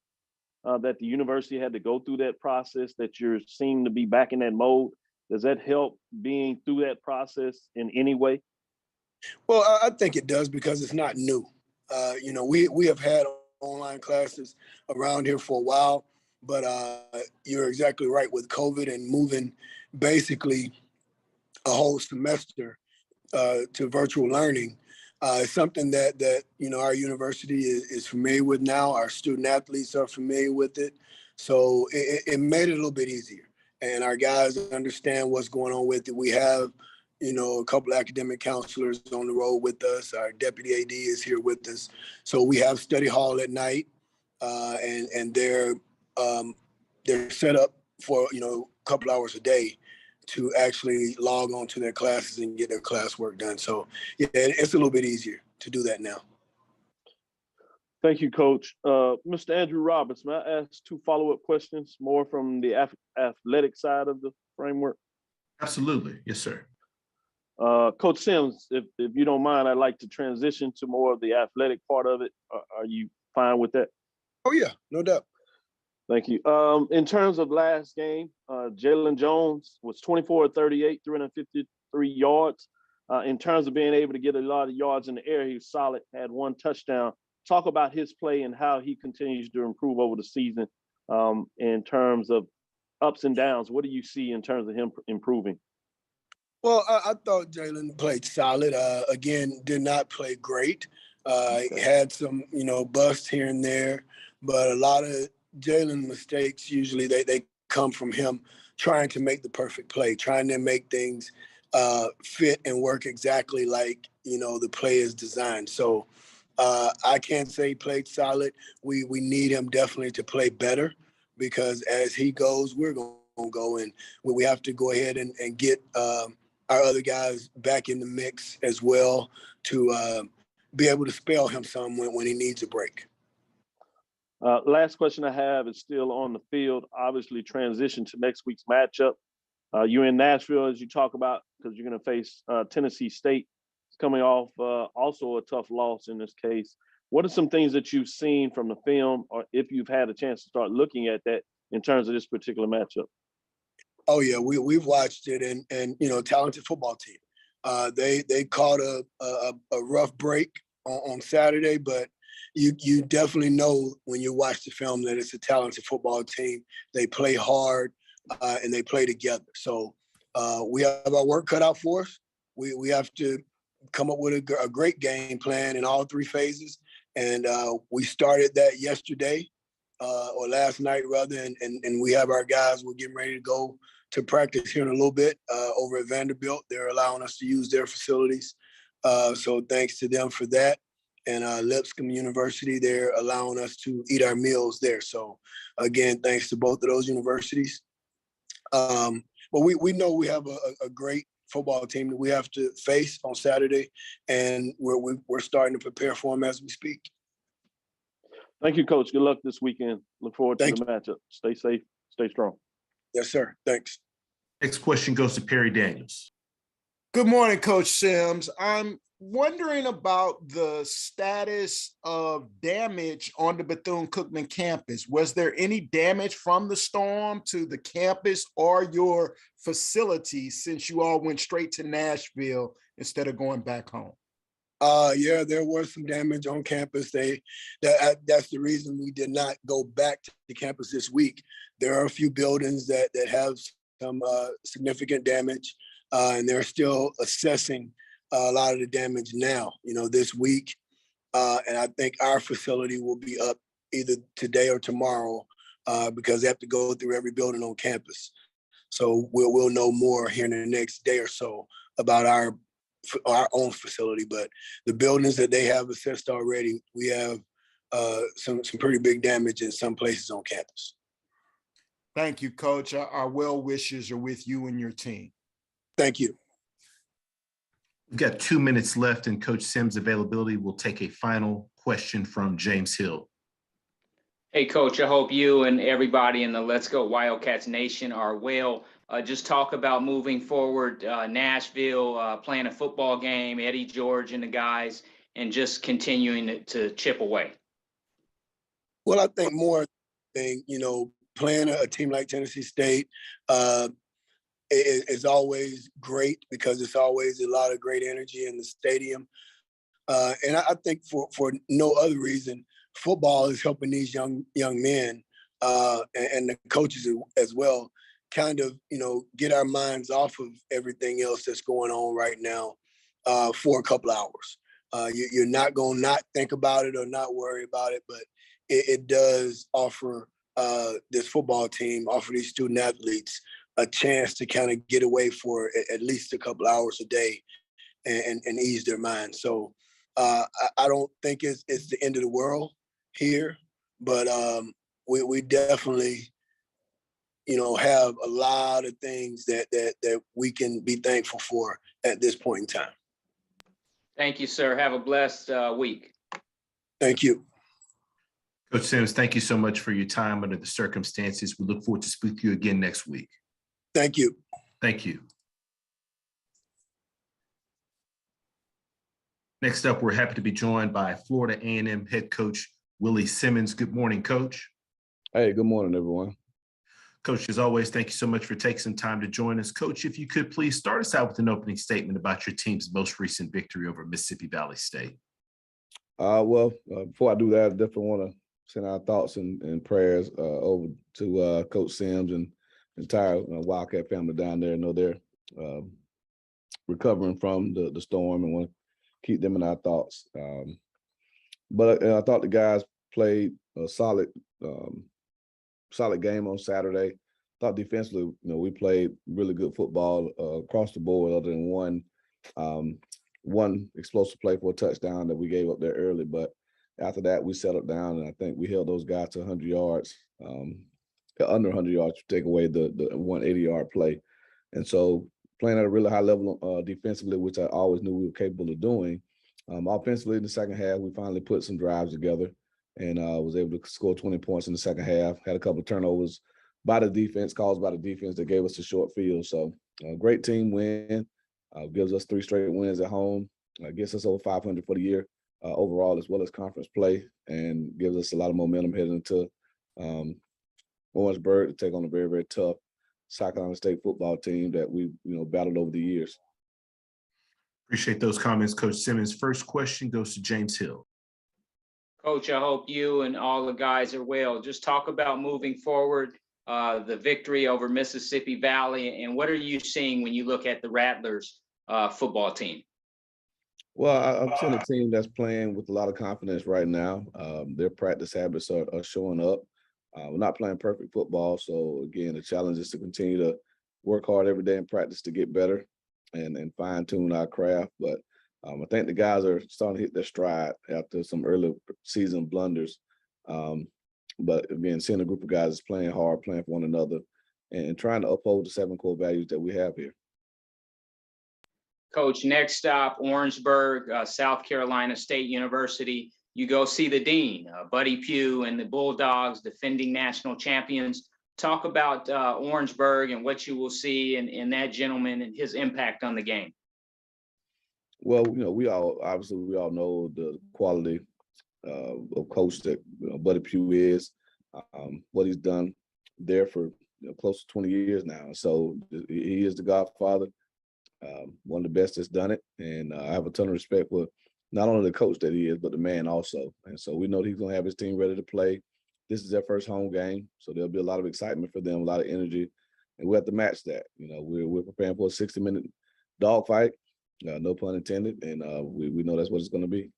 that the university had to go through that process, that you're seem to be back in that mode? Does that help being through that process in any way? Well, I think it does because it's not new. We have had online classes around here for a while. But you're exactly right with COVID and moving basically a whole semester to virtual learning. Something that our university is familiar with now. Our student athletes are familiar with it. So it made it a little bit easier. And our guys understand what's going on with it. We have, a couple of academic counselors on the road with us. Our deputy AD is here with us. So we have study hall at night and they're set up for, a couple hours a day to actually log on to their classes and get their classwork done. So yeah, it's a little bit easier to do that now. Thank you, Coach. Mr. Andrew Roberts, may I ask two follow-up questions, more from the athletic side of the framework? Absolutely. Yes, sir. Coach Sims, if you don't mind, I'd like to transition to more of the athletic part of it. Are you fine with that? Oh, yeah, no doubt. Thank you. In terms of last game, Jalen Jones was 24-38, 353 yards. In terms of being able to get a lot of yards in the air, he was solid, had one touchdown. Talk about his play and how he continues to improve over the season in terms of ups and downs. What do you see in terms of him improving? Well, I thought Jalen played solid. Again, did not play great. Had some, busts here and there, but a lot of Jalen mistakes usually they come from him trying to make the perfect play, trying to make things fit and work exactly like the play is designed. So I can't say he played solid. We need him definitely to play better, because as he goes, we're going to go, and we have to go ahead and get our other guys back in the mix as well to be able to spell him some when he needs a break. Last question I have is still on the field. Obviously, transition to next week's matchup. You're in Nashville, as you talk about, because you're going to face Tennessee State. It's coming off also a tough loss in this case. What are some things that you've seen from the film, or if you've had a chance to start looking at that in terms of this particular matchup? Oh yeah, we've watched it, and talented football team. They caught a rough break on Saturday, but you definitely know when you watch the film that it's a talented football team. They play hard and they play together. So we have our work cut out for us. We have to come up with a great game plan in all three phases, and we started that yesterday or last night rather, and we have our guys. We're getting ready to go to practice here in a little bit over at Vanderbilt. They're allowing us to use their facilities. So thanks to them for that. And Lipscomb University, they're allowing us to eat our meals there. So again, thanks to both of those universities. But we know we have a great football team that we have to face on Saturday, and we're starting to prepare for them as we speak. Thank you, Coach. Good luck this weekend. Look forward to the matchup. Stay safe. Stay strong. Yes, sir. Thanks. Next question goes to Perry Daniels. Good morning, Coach Sims. I'm wondering about the status of damage on the Bethune-Cookman campus. Was there any damage from the storm to the campus or your facilities since you all went straight to Nashville instead of going back home? Yeah, there was some damage on campus. That's the reason we did not go back to the campus this week. There are a few buildings that have some significant damage, and they're still assessing a lot of the damage now, this week. And I think our facility will be up either today or tomorrow because they have to go through every building on campus. So we'll know more here in the next day or so about our own facility. But the buildings that they have assessed already, we have some pretty big damage in some places on campus. Thank you, Coach. Our well wishes are with you and your team. Thank you. We've got 2 minutes left, and Coach Sims' availability will take a final question from James Hill. Hey, Coach, I hope you and everybody in the Let's Go Wildcats Nation are well. Just talk about moving forward, Nashville, playing a football game, Eddie George and the guys, and just continuing to chip away. Well, I think more thing, playing a team like Tennessee State is always great because it's always a lot of great energy in the stadium. And I think for no other reason, football is helping these young men and the coaches as well kind of, get our minds off of everything else that's going on right now for a couple hours. You're not going to not think about it or not worry about it, but it does offer this football team, offer these student athletes a chance to kind of get away for at least a couple hours a day and ease their minds. So I don't think it's the end of the world here, but we definitely, have a lot of things that we can be thankful for at this point in time. Thank you, sir. Have a blessed week. Thank you. Coach Sims, thank you so much for your time under the circumstances. We look forward to speaking to you again next week. Thank you. Thank you. Next up, we're happy to be joined by Florida A&M head coach Willie Simmons. Good morning, Coach. Hey, good morning, everyone. Coach, as always, thank you so much for taking some time to join us. Coach, if you could please start us out with an opening statement about your team's most recent victory over Mississippi Valley State. Before I do that, I definitely want to send our thoughts and prayers over to Coach Sims and entire Wildcat family down there. I know they're recovering from the storm, and want to keep them in our thoughts. But I thought the guys played a solid game on Saturday. Thought defensively, we played really good football across the board, other than one explosive play for a touchdown that we gave up there early. But after that, we settled down, and I think we held those guys to 100 yards, under 100 yards to take away the 180-yard play. And so playing at a really high level defensively, which I always knew we were capable of doing. Offensively, in the second half, we finally put some drives together and was able to score 20 points in the second half. Had a couple of turnovers by the defense, caused by the defense, that gave us a short field. So great team win. Gives us 3 straight wins at home. Gets us over 500 for the year overall, as well as conference play, and gives us a lot of momentum heading into Orangeburg to take on a very, very tough South Carolina State football team that we battled over the years. Appreciate those comments, Coach Simmons. First question goes to James Hill. Coach, I hope you and all the guys are well. Just talk about moving forward, the victory over Mississippi Valley, and what are you seeing when you look at the Rattlers football team? Well, I'm seeing a team that's playing with a lot of confidence right now. Their practice habits are showing up. We're not playing perfect football. So, again, the challenge is to continue to work hard every day in practice to get better and fine-tune our craft. But I think the guys are starting to hit their stride after some early season blunders. But, again, seeing a group of guys is playing hard, playing for one another, and trying to uphold the 7 core values that we have here. Coach, next stop, Orangeburg, South Carolina State University. You go see the dean, Buddy Pugh, and the Bulldogs, defending national champions. Talk about Orangeburg and what you will see in that gentleman and his impact on the game. Well, we all know the quality of coach that Buddy Pugh is, what he's done there for close to 20 years now. So he is the godfather, one of the best that's done it. And I have a ton of respect for not only the coach that he is, but the man also. And so we know he's going to have his team ready to play. This is their first home game, so there'll be a lot of excitement for them, a lot of energy, and we have to match that. We're preparing for a 60-minute dogfight, no pun intended, and we know that's what it's going to be.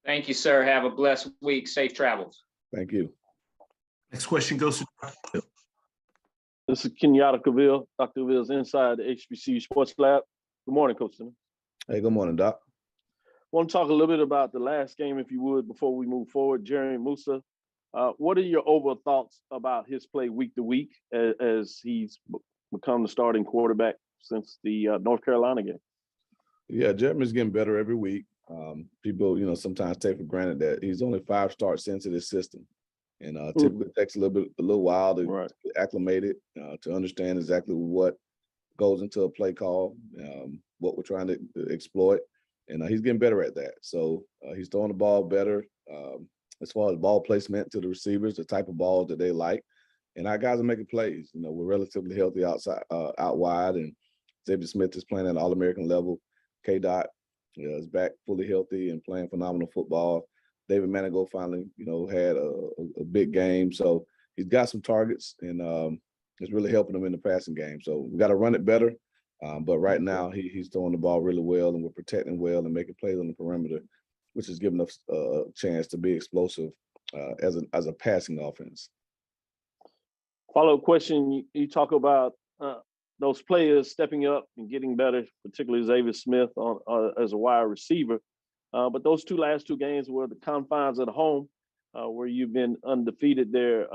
Thank you, sir. Have a blessed week. Safe travels. Thank you. Next question goes to Dr. Bill. This is Kenyatta Cavill. Dr. Cavill's inside the HBCU Sports Lab. Good morning, Coach Simmons. Hey, good morning, Doc. Want to talk a little bit about the last game, if you would, before we move forward. Jerry Musa, what are your overall thoughts about his play week to week as he's become the starting quarterback since the North Carolina game? Yeah, Jeremy's getting better every week. People, sometimes take for granted that he's only 5 starts into this system, and typically it takes a little while to get acclimated, to understand exactly what goes into a play call, what we're trying to exploit. And he's getting better at that. So he's throwing the ball better as far as ball placement to the receivers, the type of balls that they like. And our guys are making plays. We're relatively healthy outside, out wide. And Xavier Smith is playing at an All-American level. K-Dot is back fully healthy and playing phenomenal football. David Manigault finally, had a big game. So he's got some targets, and it's really helping him in the passing game. So we got to run it better. But right now, he's throwing the ball really well, and we're protecting well and making plays on the perimeter, which is giving us a chance to be explosive as a passing offense. Follow-up question, you talk about those players stepping up and getting better, particularly Xavier Smith as a wide receiver. But those last two games were the confines at home, where you've been undefeated there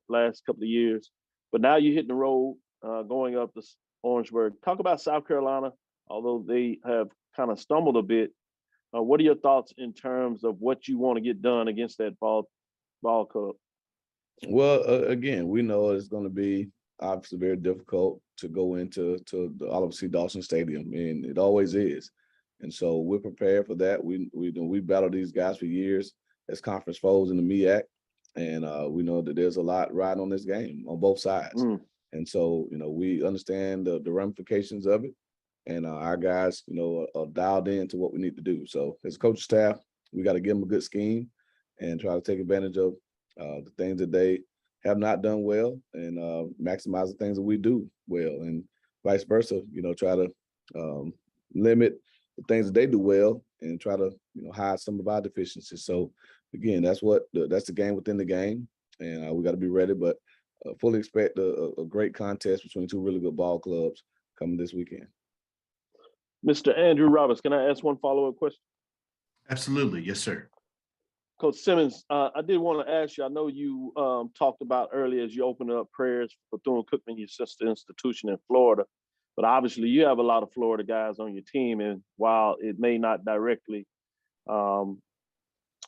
last couple of years. But now you're hitting the road, going up to Orangeburg. Talk about South Carolina, although they have kind of stumbled a bit. What are your thoughts in terms of what you want to get done against that ball club? Well, again, we know it's going to be obviously very difficult to go into the Oliver C. Dawson Stadium, and it always is. And so we're prepared for that. We battled these guys for years as conference foes in the MEAC, and we know that there's a lot riding on this game on both sides. And so, we understand the ramifications of it, and our guys, are dialed into what we need to do. So as a coaching staff, we got to give them a good scheme and try to take advantage of the things that they have not done well, and maximize the things that we do well, and vice versa. Try to limit the things that they do well, and try to hide some of our deficiencies. So again, that's the game within the game, and we got to be ready. But fully expect a great contest between two really good ball clubs coming this weekend. Mr. Andrew Roberts, can I ask one follow-up question? Absolutely, yes, sir. Coach Simmons, I did want to ask you, I know you talked about earlier as you opened up prayers for Bethune-Cookman, your sister institution in Florida, but obviously you have a lot of Florida guys on your team, and while it may not directly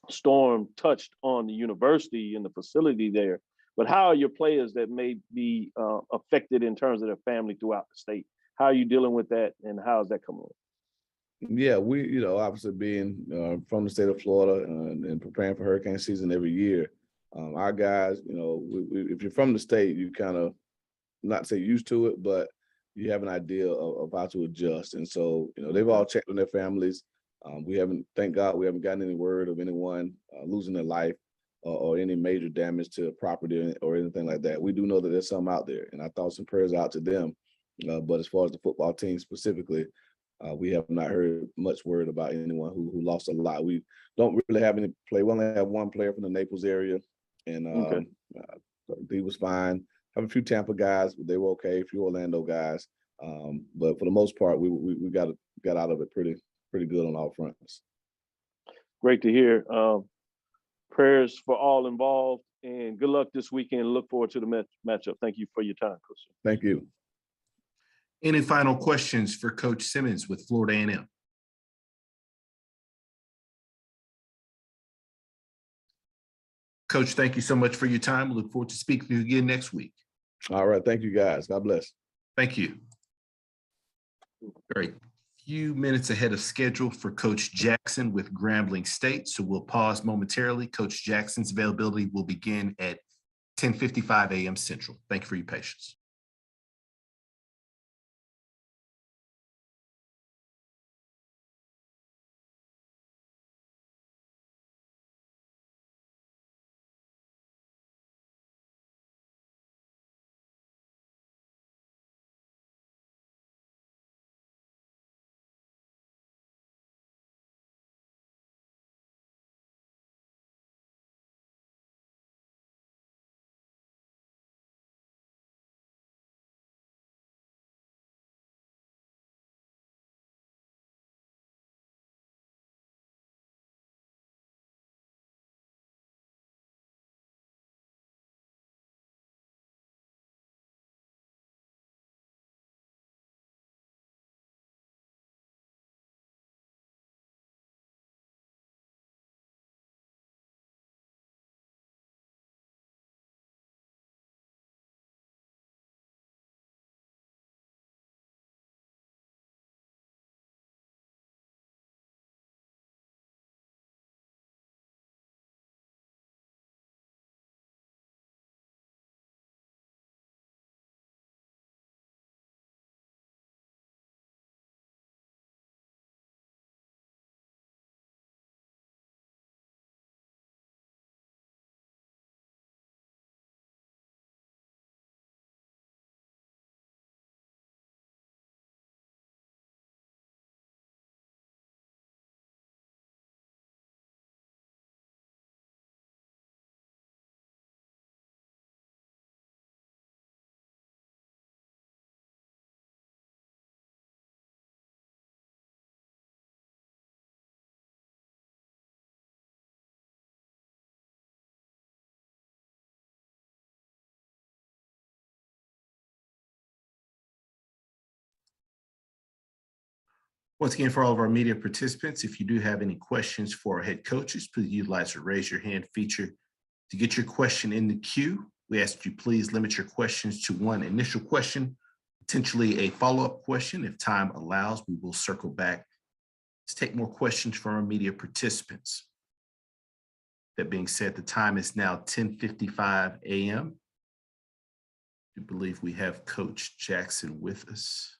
storm touched on the university and the facility there, but how are your players that may be affected in terms of their family throughout the state? How are you dealing with that, and how is that coming on? Yeah, we, obviously being from the state of Florida and preparing for hurricane season every year, our guys, if you're from the state, you kind of, not to say used to it, but you have an idea of how to adjust. And so, they've all checked on their families. Thank God, we haven't gotten any word of anyone losing their life or any major damage to property or anything like that. We do know that there's some out there, and our thoughts and prayers out to them. But as far as the football team specifically, we have not heard much word about anyone who lost a lot. We don't really have any play. We only have one player from the Naples area, and he was fine. Have a few Tampa guys, but they were okay. A few Orlando guys, but for the most part, we got out of it pretty good on all fronts. Great to hear. Prayers for all involved, and good luck this weekend. Look forward to the matchup. Thank you for your time, Coach. Thank you. Any final questions for Coach Simmons with Florida A&M? Coach, thank you so much for your time. We look forward to speaking to you again next week. All right. Thank you, guys. God bless. Thank you. All right. Few minutes ahead of schedule for Coach Jackson with Grambling State. So we'll pause momentarily. Coach Jackson's availability will begin at 10:55 a.m. Central. Thank you for your patience. Once again, for all of our media participants, if you do have any questions for our head coaches, please utilize the raise your hand feature to get your question in the queue. We ask you please limit your questions to one initial question, potentially a follow-up question. If time allows, we will circle back to take more questions from our media participants. That being said, the time is now 10:55 a.m. I believe we have Coach Jackson with us.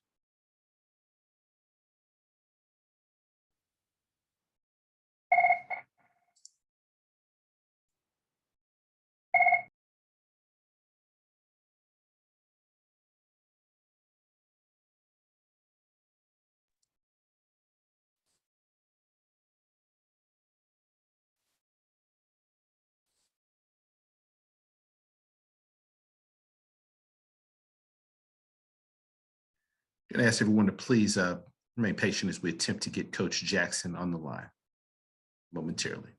Going to ask everyone to please remain patient as we attempt to get Coach Jackson on the line momentarily.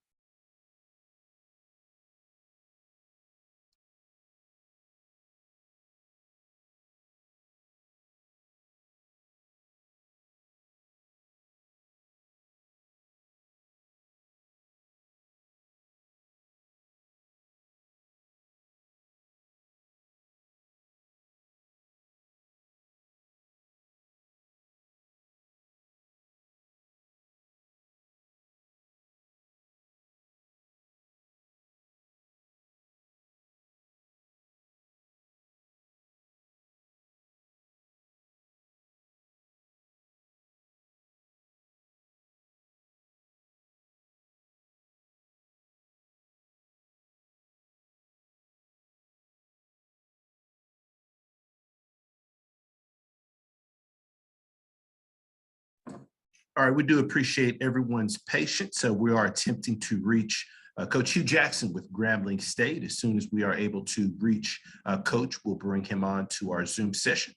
All right, we do appreciate everyone's patience. So we are attempting to reach Coach Hugh Jackson with Grambling State. As soon as we are able to reach Coach, we'll bring him on to our Zoom session.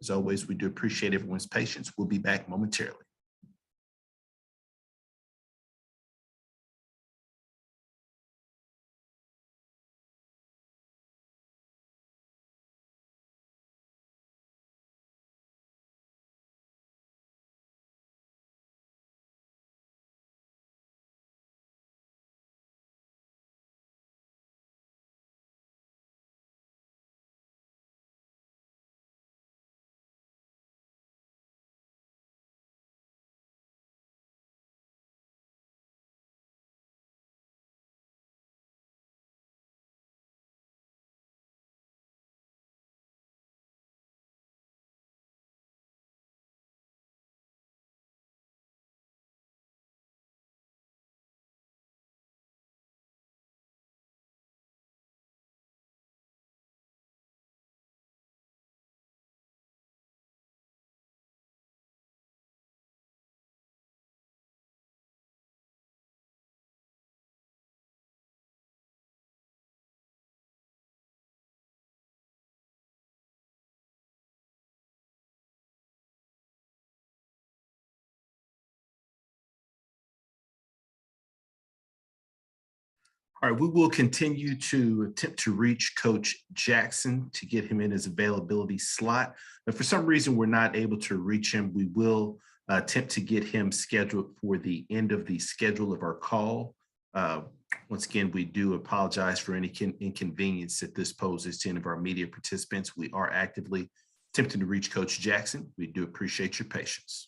As always, we do appreciate everyone's patience. We'll be back momentarily. All right, we will continue to attempt to reach Coach Jackson to get him in his availability slot. If for some reason we're not able to reach him, we will attempt to get him scheduled for the end of the schedule of our call. Once again, we do apologize for any inconvenience that this poses to any of our media participants. We are actively attempting to reach Coach Jackson. We do appreciate your patience.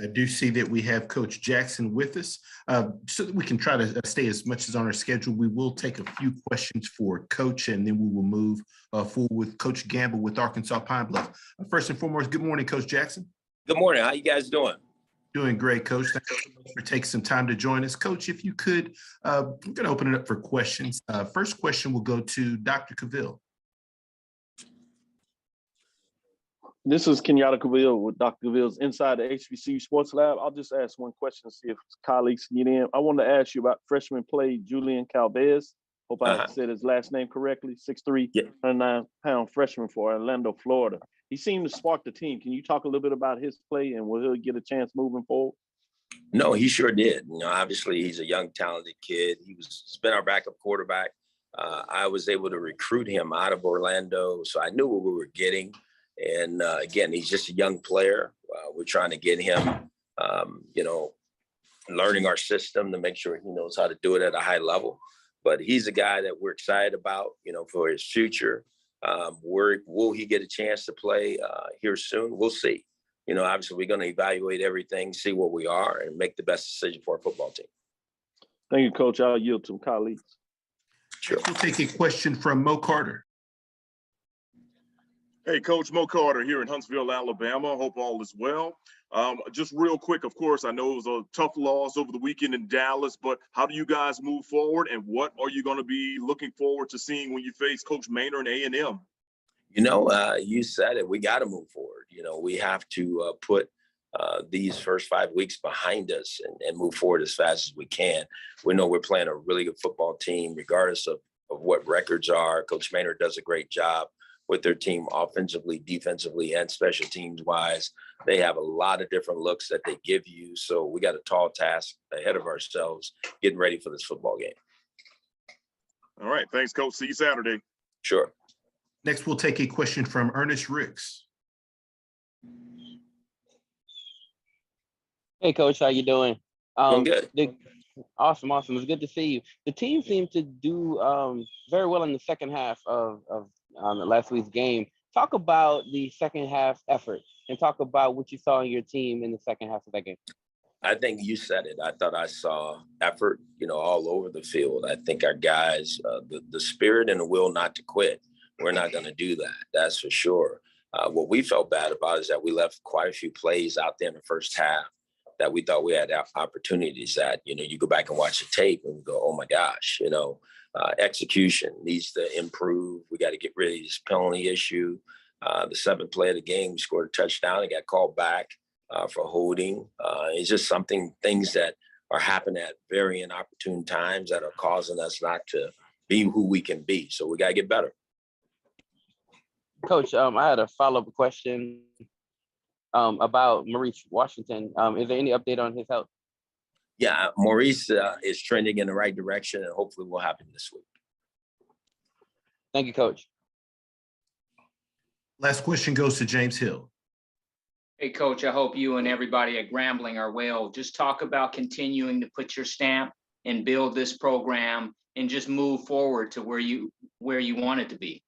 I do see that we have Coach Jackson with us. So that we can try to stay as much as on our schedule, we will take a few questions for Coach, and then we will move forward with Coach Gamble with Arkansas Pine Bluff. First and foremost, good morning, Coach Jackson. Good morning. How you guys doing? Doing great, Coach. Thank you so much for taking some time to join us. Coach, if you could, I'm going to open it up for questions. First question will go to Dr. Cavill. This is Kenyatta Cavill with Dr. Cavill's Inside the HBCU Sports Lab. I'll just ask one question, see if colleagues can get in. I wanted to ask you about freshman play Julian Calvez. Hope I said his last name correctly. 6'3", 109-pound freshman for Orlando, Florida. He seemed to spark the team. Can you talk a little bit about his play and will he get a chance moving forward? No, he sure did. You know, obviously he's a young, talented kid. He's been our backup quarterback. I was able to recruit him out of Orlando, so I knew what we were getting. And again, he's just a young player. We're trying to get him, learning our system to make sure he knows how to do it at a high level. But he's a guy that we're excited about, for his future. Will he get a chance to play here soon? We'll see. Obviously, we're going to evaluate everything, see where we are, and make the best decision for our football team. Thank you, Coach. I'll yield to some colleagues. Sure. We'll take a question from Mo Carter. Hey, Coach, Mo Carter here in Huntsville, Alabama. Hope all is well. Just real quick, of course, I know it was a tough loss over the weekend in Dallas, but how do you guys move forward, and what are you going to be looking forward to seeing when you face Coach Maynor and A&M? You said it. We got to move forward. We have to put these first 5 weeks behind us and move forward as fast as we can. We know we're playing a really good football team, regardless of what records are. Coach Maynor does a great job with their team offensively, defensively, and special teams wise. They have a lot of different looks that they give you. So we got a tall task ahead of ourselves getting ready for this football game. All right. Thanks, Coach. See you Saturday. Sure. Next, we'll take a question from Ernest Ricks. Hey, Coach, how you doing? Doing good. Awesome. It's good to see you. The team seemed to do very well in the second half of last week's game. Talk about the second half effort and talk about what you saw in your team in the second half of that game. I think you said it. I thought I saw effort, all over the field. I think our guys, the spirit and the will not to quit. We're not going to do that. That's for sure. What we felt bad about is that we left quite a few plays out there in the first half that we thought we had opportunities at. You go back and watch the tape and go, oh my gosh, execution needs to improve. We got to get rid of this penalty issue. The seventh play of the game, we scored a touchdown and got called back for holding. It's just things that are happening at very inopportune times that are causing us not to be who we can be. So we got to get better. Coach, I had a follow-up question about Maurice Washington. Is there any update on his health? Yeah, Maurice is trending in the right direction, and hopefully will happen this week. Thank you, Coach. Last question goes to James Hill. Hey, Coach, I hope you and everybody at Grambling are well. Just talk about continuing to put your stamp and build this program and just move forward to where you want it to be.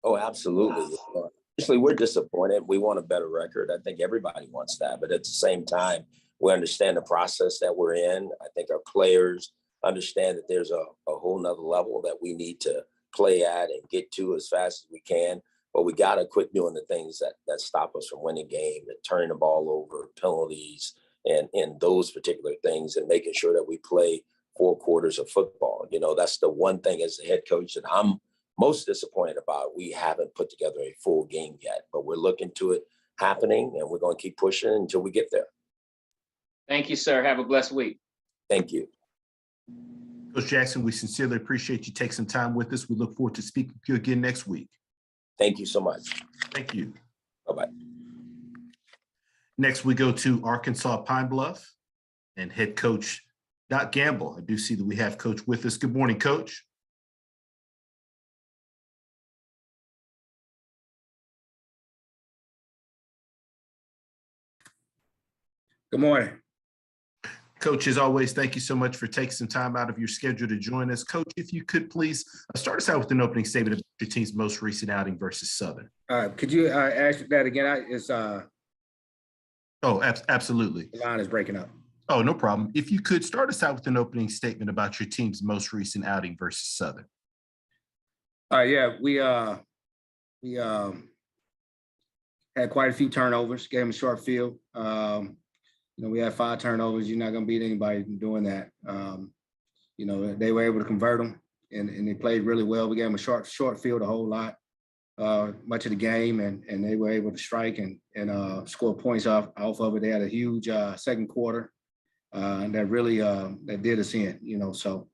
Oh, absolutely. Obviously, we're disappointed. We want a better record. I think everybody wants that. But at the same time, we understand the process that we're in. I think our players understand that there's a whole nother level that we need to play at and get to as fast as we can. But we got to quit doing the things that stop us from winning game, and turning the ball over, penalties, and those particular things, and making sure that we play 4 quarters of football. That's the one thing as the head coach that I'm most disappointed about. We haven't put together a full game yet, but we're looking to it happening, and we're going to keep pushing until we get there. Thank you, sir. Have a blessed week. Thank you. Coach Jackson, we sincerely appreciate you taking some time with us. We look forward to speaking to you again next week. Thank you so much. Thank you. Bye-bye. Next, we go to Arkansas Pine Bluff and head coach Doc Gamble. I do see that we have Coach with us. Good morning, Coach. Good morning. Coach, as always, thank you so much for taking some time out of your schedule to join us. Coach, if you could please start us out with an opening statement of your team's most recent outing versus Southern. Could you ask that again? Oh, absolutely. The line is breaking up. Oh, no problem. If you could start us out with an opening statement about your team's most recent outing versus Southern. Yeah, we had quite a few turnovers, gave them a short field. We had 5 turnovers. You're not going to beat anybody doing that. They were able to convert them, and they played really well. We gave them a short field a whole lot, much of the game, and they were able to strike and score points off of it. They had a huge second quarter that really that did us in. So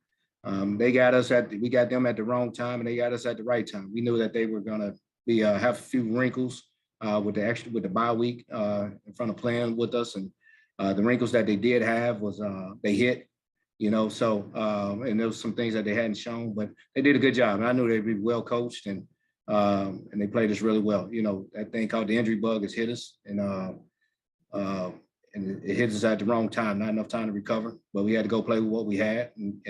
they got us we got them at the wrong time, and they got us at the right time. We knew that they were going to be have a few wrinkles with the bye week in front of playing with us, and the wrinkles that they did have was they hit. And there was some things that they hadn't shown, but they did a good job. And I knew they'd be well coached, and they played us really well. That thing called the injury bug has hit us, and it hit us at the wrong time, not enough time to recover. But we had to go play with what we had, and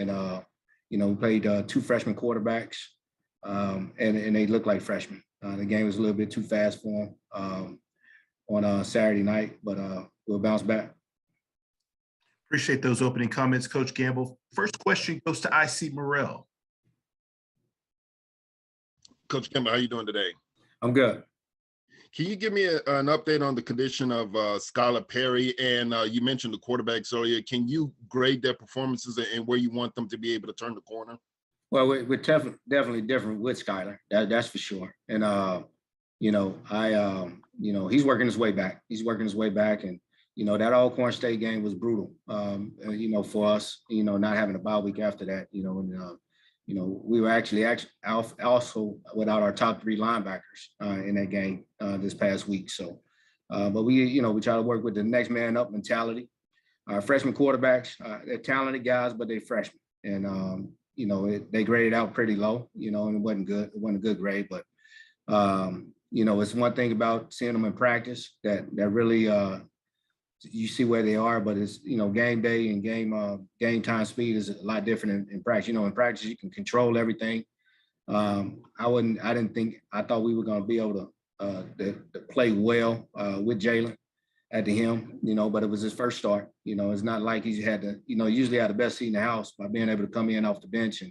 we played 2 freshman quarterbacks, and they looked like freshmen. The game was a little bit too fast for them on Saturday night, but we'll bounce back. Appreciate those opening comments, Coach Gamble. First question goes to IC Morrell. Coach Gamble, how you doing today? I'm good. Can you give me an update on the condition of Skylar Perry? And you mentioned the quarterbacks earlier. Can you grade their performances and where you want them to be able to turn the corner? Well, we're definitely different with Skylar. That's for sure. And he's working his way back. And that Alcorn State game was brutal. For us. Not having a bye week after that. We were actually also without our top 3 linebackers in that game this past week. So, but we try to work with the next man up mentality. Our freshman quarterbacks, they're talented guys, but they're freshmen, and they graded out pretty low. And it wasn't good. It wasn't a good grade, but it's one thing about seeing them in practice that really you see where they are, but it's game day and game time speed is a lot different in practice. In practice you can control everything. I thought we were going to be able to play well with Jalen at the him, but it was his first start. It's not like he's had to, usually had the best seat in the house by being able to come in off the bench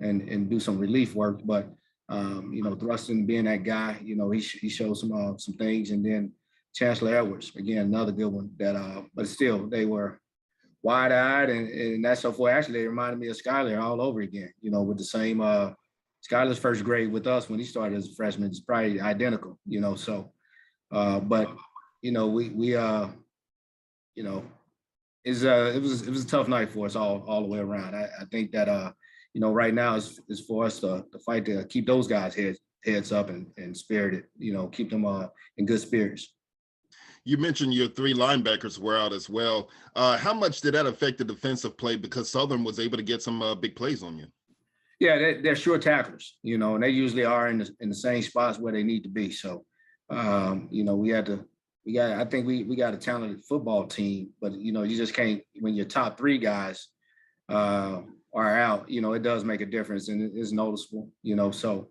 and do some relief work. But Thruston being that guy, he showed some things, and then Chancellor Edwards, again, another good one that, but still they were wide-eyed and that's so forth. Actually, they reminded me of Skylar all over again, with the same, Skylar's first grade with us when he started as a freshman is probably identical, so, but, it was a tough night for us all the way around. I think that, right now is for us to fight to keep those guys heads up and spirited, keep them in good spirits. You mentioned your 3 linebackers were out as well. How much did that affect the defensive play because Southern was able to get some big plays on you? Yeah, they're sure tacklers, and they usually are in the same spots where they need to be. So, I think we got a talented football team, but you just can't, when your top 3 guys are out, it does make a difference and it is noticeable, so.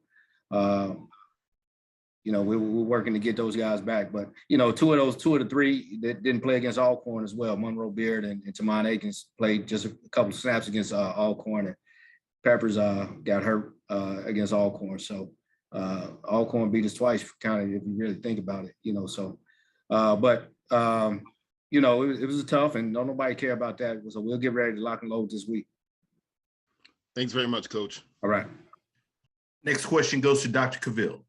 We're working to get those guys back, but 2 of the 3 that didn't play against Alcorn as well. Monroe Beard and Tamon Akins played just a couple of snaps against Alcorn, and Peppers got hurt against Alcorn. So Alcorn beat us twice, kind of, if you really think about it, so. But it was tough, and don't nobody care about that. So we'll get ready to lock and load this week. Thanks very much, Coach. All right. Next question goes to Dr. Cavill.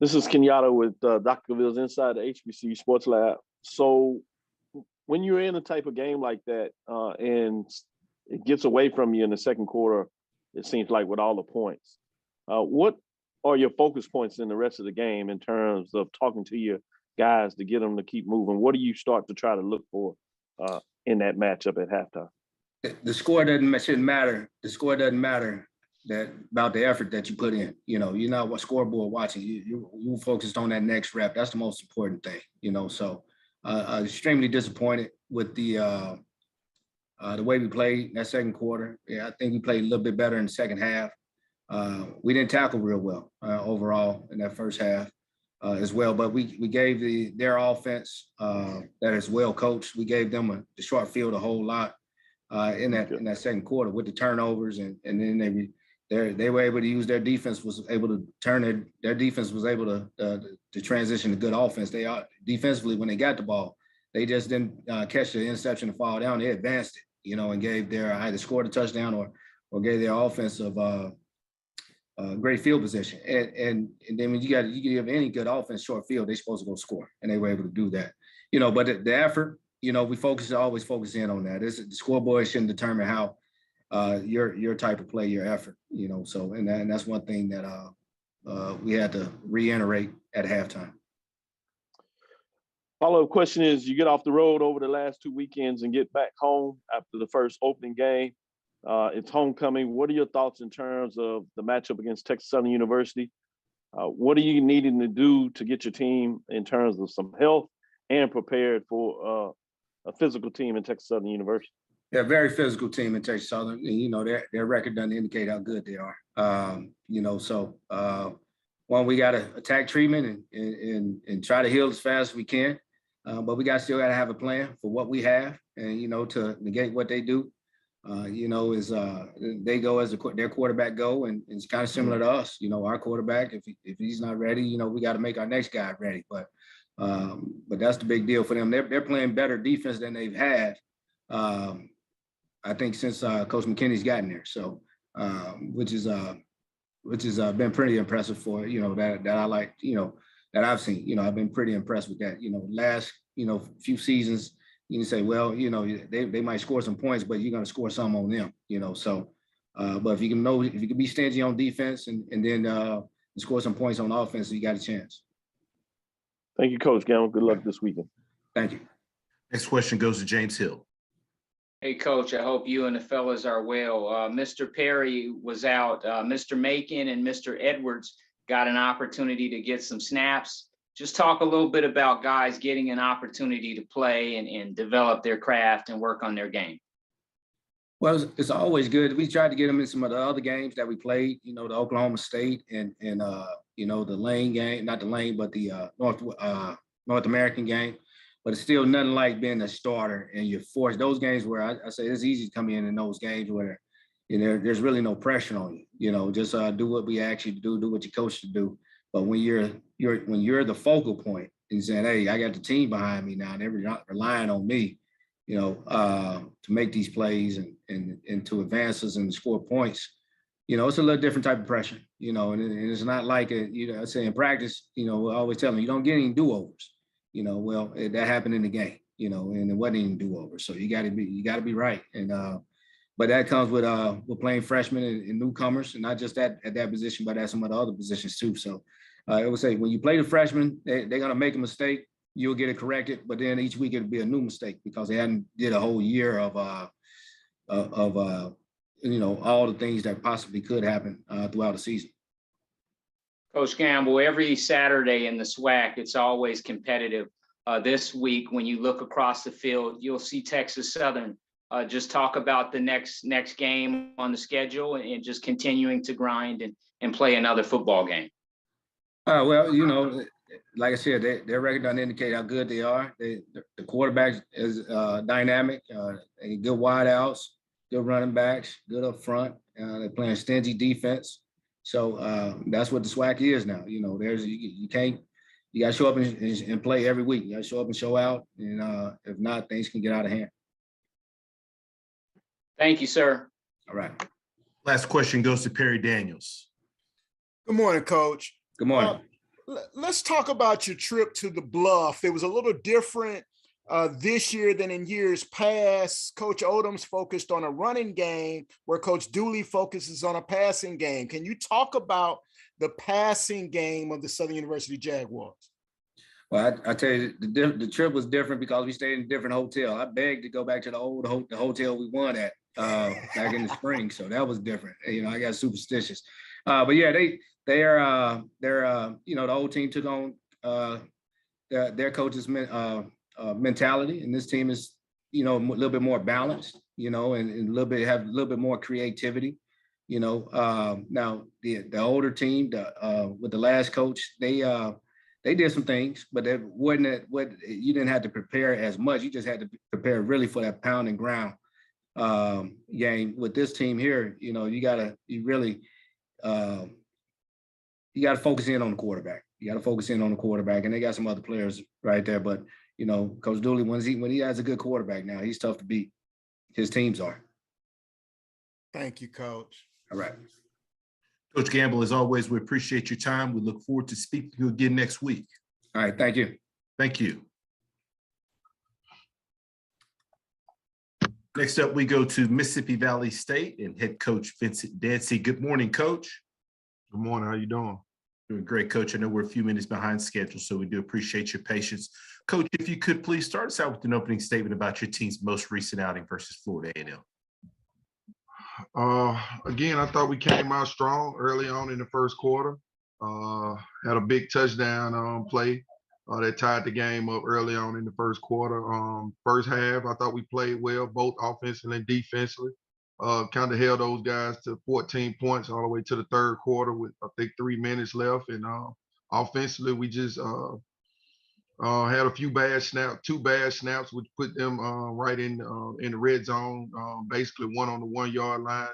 This is Kenyatta with Dr. Cavill's Inside the HBCU Sports Lab. So when you're in a type of game like that and it gets away from you in the second quarter, it seems like with all the points, what are your focus points in the rest of the game in terms of talking to your guys to get them to keep moving? What do you start to try to look for in that matchup at halftime? The score shouldn't matter. The score doesn't matter about the effort that you put in. You're not what scoreboard watching. You focused on that next rep. That's the most important thing. So extremely disappointed with the way we played that second quarter. Yeah, I think we played a little bit better in the second half. We didn't tackle real well overall in that first half. as well. But we gave their offense that is well coached. We gave them the short field a whole lot in that second quarter with the turnovers, and then they were able to use their defense, was able to turn their defense was able to transition to good offense. They are defensively, when they got the ball, they just didn't catch the interception and fall down. They advanced it, and gave their either scored a touchdown or gave their offensive great field position. And then when you give any good offense short field, they're supposed to go score, and they were able to do that. But the effort, we always focus in on that. The scoreboard shouldn't determine how your type of play, your effort, so and that's one thing that we had to reiterate at halftime. Follow-up question is, you get off the road over the last 2 weekends and get back home after the first opening game. It's homecoming. What are your thoughts in terms of the matchup against Texas Southern University? What are you needing to do to get your team in terms of some health and prepared for a physical team in Texas Southern University? They're a very physical team in Texas Southern. And, their record doesn't indicate how good they are. One, we got to attack treatment and try to heal as fast as we can. But we still got to have a plan for what we have, and to negate what they do. Is they go as their quarterback go, and it's kind of similar to us. Our quarterback, if he's not ready, we got to make our next guy ready. But that's the big deal for them. They're playing better defense than they've had, I think, since Coach McKinney's gotten there. So, which has been pretty impressive for that I like, that I've seen. I've been pretty impressed with that. Last few seasons, you can say, well, they might score some points, but you're going to score some on them. So, but if you can be stingy on defense and then score some points on offense, you got a chance. Thank you, Coach Gamble. Good luck this weekend. Thank you. Next question goes to James Hill. Hey, Coach, I hope you and the fellas are well. Mr. Perry was out. Mr. Macon and Mr. Edwards got an opportunity to get some snaps. Just talk a little bit about guys getting an opportunity to play and develop their craft and work on their game. Well, it's always good. We tried to get them in some of the other games that we played, the Oklahoma State and the Lane game, not the Lane, but the North American game. But it's still nothing like being a starter and you're forced. Those games where I say it's easy to come in those games where there's really no pressure on you. Just do what we ask you to do what you coach to do. But when you're the focal point and saying, hey, I got the team behind me now, and they're relying on me, to make these plays and to advance us and score points, it's a little different type of pressure, and it's not like I say in practice, I always tell them you don't get any do-overs. Well, that happened in the game, and it wasn't even do-over. So you got to be right. And but that comes with playing freshmen and newcomers, and not just at that position, but at some of the other positions too. So I would say when you play the freshmen, they're gonna make a mistake. You'll get it corrected, but then each week it'll be a new mistake because they hadn't did a whole year of all the things that possibly could happen throughout the season. Coach Gamble, every Saturday in the SWAC, it's always competitive. This week, when you look across the field, you'll see Texas Southern. Just talk about the next game on the schedule and just continuing to grind and play another football game. Well, like I said, their record doesn't indicate how good they are. The quarterback is dynamic, good wideouts, good running backs, good up front. They're playing stingy defense. So that's what the SWAC is now. You got to show up and play every week. You got to show up and show out. And if not, things can get out of hand. Thank you, sir. All right. Last question goes to Perry Daniels. Good morning, Coach. Good morning. Let's talk about your trip to the Bluff. It was a little different this year than in years past. Coach Odom's focused on a running game where Coach Dooley focuses on a passing game. Can you talk about the passing game of the Southern University Jaguars? Well, I tell you, the trip was different because we stayed in a different hotel. I begged to go back to the hotel we won at back in the spring, so that was different. I got superstitious. But yeah, they're the old team took on their coach's mentality, and this team is a little bit more balanced, and have a little bit more creativity. Now the older team with the last coach, they they did some things, but that wasn't what you didn't have to prepare as much. You just had to prepare really for that pound and ground game. With this team here, you know, you really focus in on the quarterback. You got to focus in on the quarterback, and they got some other players right there. But you know, Coach Dooley, when he has a good quarterback now, he's tough to beat. His teams are. Thank you, Coach. All right. Coach Gamble, as always, we appreciate your time. We look forward to speaking to you again next week. All right. Thank you. Thank you. Next up, we go to Mississippi Valley State and head coach Vincent Dancy. Good morning, Coach. Good morning. How you doing? Doing great, Coach. I know we're a few minutes behind schedule, so we do appreciate your patience. Coach, if you could please start us out with an opening statement about your team's most recent outing versus Florida A&M. Again, I thought we came out strong early on in the first quarter. Had a big touchdown play that tied the game up early on in the first quarter. First half, I thought we played well, both offensively and defensively. Kind of held those guys to 14 points all the way to the third quarter with, I think, 3 minutes left. And offensively, we just had a few bad snaps, 2 bad snaps, which put them right in the red zone, basically one on the 1 yard line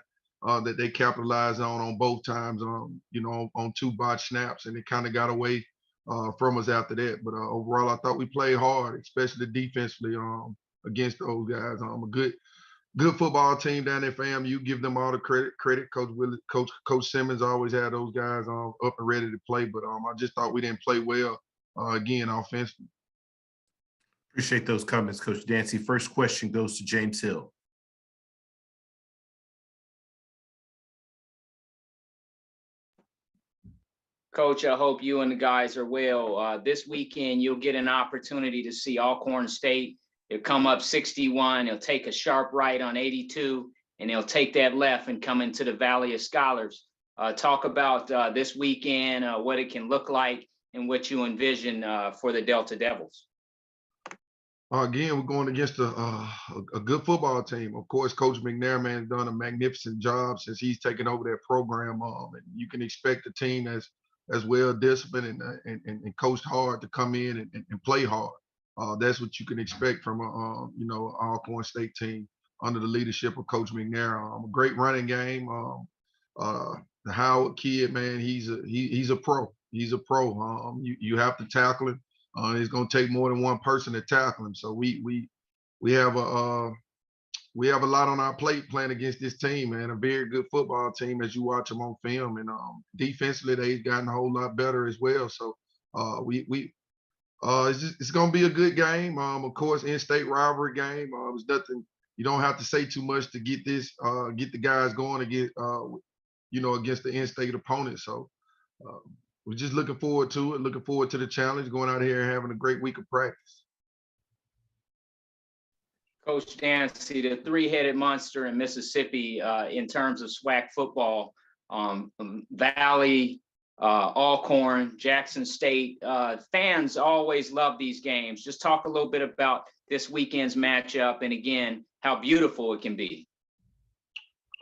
that they capitalized on both times, you know, on 2 botched snaps, and it kind of got away from us after that. But overall, I thought we played hard, especially defensively against those guys. A good football team down there for FAMU. Give them all the credit. Coach Willie, Coach Simmons always had those guys up and ready to play. But I just thought we didn't play well again offensively. Appreciate those comments, Coach Dancy. First question goes to James Hill. Coach, I hope you and the guys are well. This weekend, you'll get an opportunity to see Alcorn State. They'll come up 61. They'll take a sharp right on 82, and they'll take that left and come into the Valley of Scholars. Talk about this weekend, what it can look like, and what you envision for the Delta Devils. Again, we're going against a good football team. Of course, Coach McNair, man, has done a magnificent job since he's taken over that program. And you can expect a team as well disciplined and coached hard to come in and play hard. That's what you can expect from you know, Alcorn State team under the leadership of Coach McNair. A great running game. The Howard kid, man, he's a pro. He's a pro. You have to tackle him. It's going to take more than one person to tackle him. So we have a lot on our plate playing against this team, man. A very good football team as you watch them on film, and defensively they've gotten a whole lot better as well. So it's going to be a good game. Of course, in-state rivalry game. There's nothing, you don't have to say too much to get this, get the guys going to get, you know, against the in-state opponent. So we're just looking forward to it, looking forward to the challenge, going out here and having a great week of practice. Coach Dancy, the three-headed monster in Mississippi in terms of SWAC football, Valley, Alcorn, Jackson State, fans always love these games. Just talk a little bit about this weekend's matchup and, again, how beautiful it can be.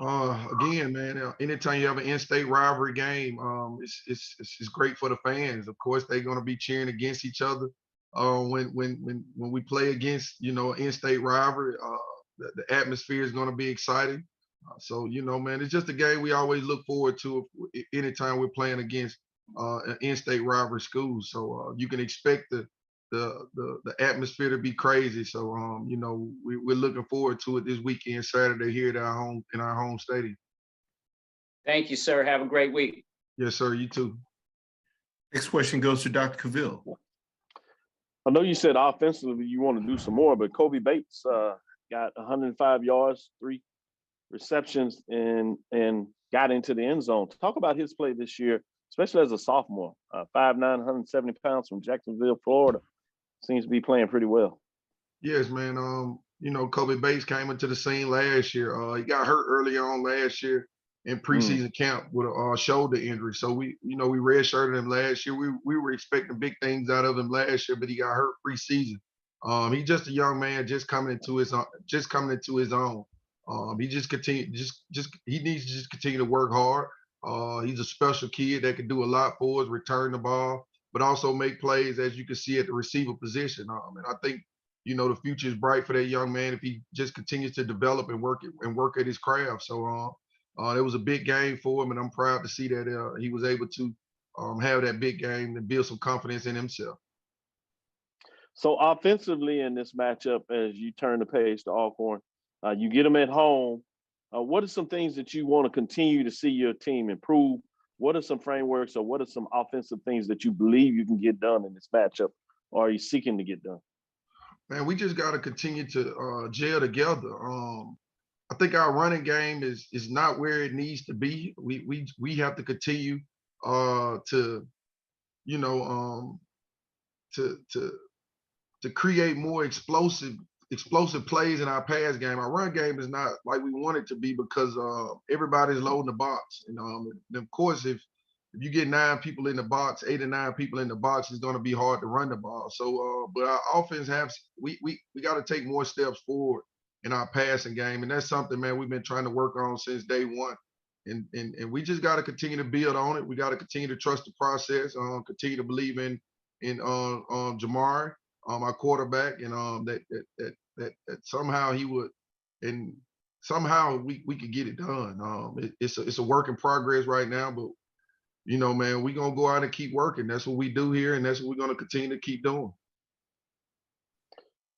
Again, man, anytime you have an in-state rivalry game, it's great for the fans. Of course, they're going to be cheering against each other. When we play against, you know, in-state rivalry, the atmosphere is going to be exciting. So, you know, man, it's just a game we always look forward to anytime we're playing against an in-state rivalry schools. So you can expect the atmosphere to be crazy. So, you know, we're looking forward to it this weekend, Saturday, here at in our home stadium. Thank you, sir. Have a great week. Yes, sir. You too. Next question goes to Dr. Cavill. I know you said offensively you want to do some more, but Kobe Bates got 105 yards, 3 receptions, and got into the end zone. Talk about his play this year, especially as a sophomore. 5'9", 170 pounds from Jacksonville, Florida. Seems to be playing pretty well. Yes, man. You know, Kobe Bates came into the scene last year. He got hurt early on last year in preseason camp with a shoulder injury. So we redshirted him last year. We were expecting big things out of him last year, but he got hurt preseason. He's just a young man just coming into his own. He just he needs to just continue to work hard. He's a special kid that can do a lot for us, return the ball, but also make plays, as you can see, at the receiver position. And I think, the future is bright for that young man if he just continues to develop and work at his craft. So it was a big game for him, and I'm proud to see that he was able to have that big game and build some confidence in himself. So offensively in this matchup, as you turn the page to Alcorn, you get them at home. What are some things that you want to continue to see your team improve? What are some frameworks or what are some offensive things that you believe you can get done in this matchup, or are you seeking to get done? Man, we just got to continue to gel together. I think our running game is not where it needs to be. We have to continue to create more explosive plays in our pass game. Our run game is not like we want it to be because everybody's loading the box. And of course, if you get 9 people in the box, 8 or 9 people in the box, it's going to be hard to run the ball. So, but our offense we got to take more steps forward in our passing game, and that's something, man, we've been trying to work on since day one. And we just got to continue to build on it. We got to continue to trust the process, continue to believe in Jamar, our quarterback, and that somehow he would, and somehow we could get it done. It's a work in progress right now, but man, we're gonna go out and keep working. That's what we do here, and that's what we're gonna continue to keep doing.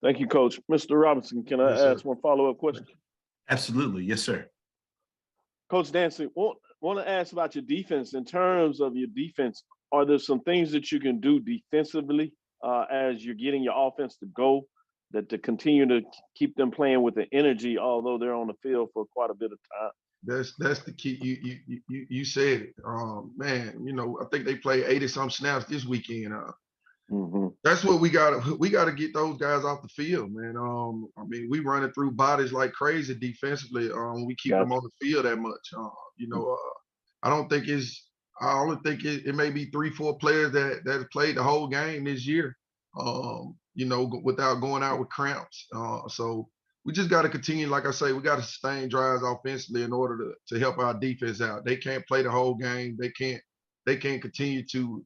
Thank you, Coach. Mr. Robinson, can I ask one follow-up question? Absolutely, yes, sir. Coach Dancy, want to ask about your defense. In terms of your defense, are there some things that you can do defensively as you're getting your offense to go, that to continue to keep them playing with the energy, although they're on the field for quite a bit of time? That's the key. You said it, man. I think they played 80-some snaps this weekend. That's what we got to get those guys off the field, man. We running through bodies like crazy defensively. We keep them on the field that much. I only think it may be 3-4 players that played the whole game this year. Without going out with cramps. So we just got to continue. Like I say, we got to sustain drives offensively in order to help our defense out. They can't play the whole game. They can't continue to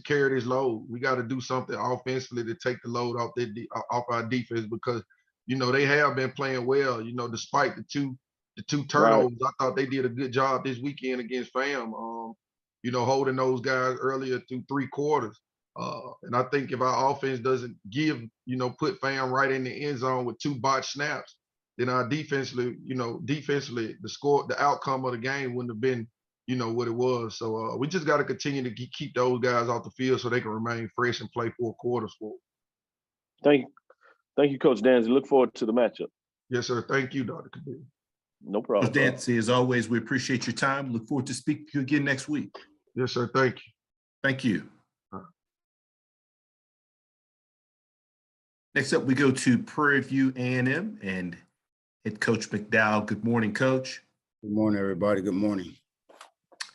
carry this load. We got to do something offensively to take the load off our defense, because they have been playing well. Despite the two turnovers, right. I thought they did a good job this weekend against FAM. Holding those guys earlier through 3 quarters. And I think if our offense doesn't put FAM right in the end zone with 2 botched snaps, then our defensively, the outcome of the game wouldn't have been what it was. So we just got to continue to keep those guys off the field so they can remain fresh and play 4 quarters for them. Thank you, Coach Dancy. Look forward to the matchup. Yes, sir. Thank you, Dr. Connell. No problem. Coach Dancy, as always, we appreciate your time. Look forward to speaking to you again next week. Yes, sir. Thank you. Thank you. Next up, we go to Prairie View A&M and head coach McDowell. Good morning, Coach. Good morning, everybody. Good morning.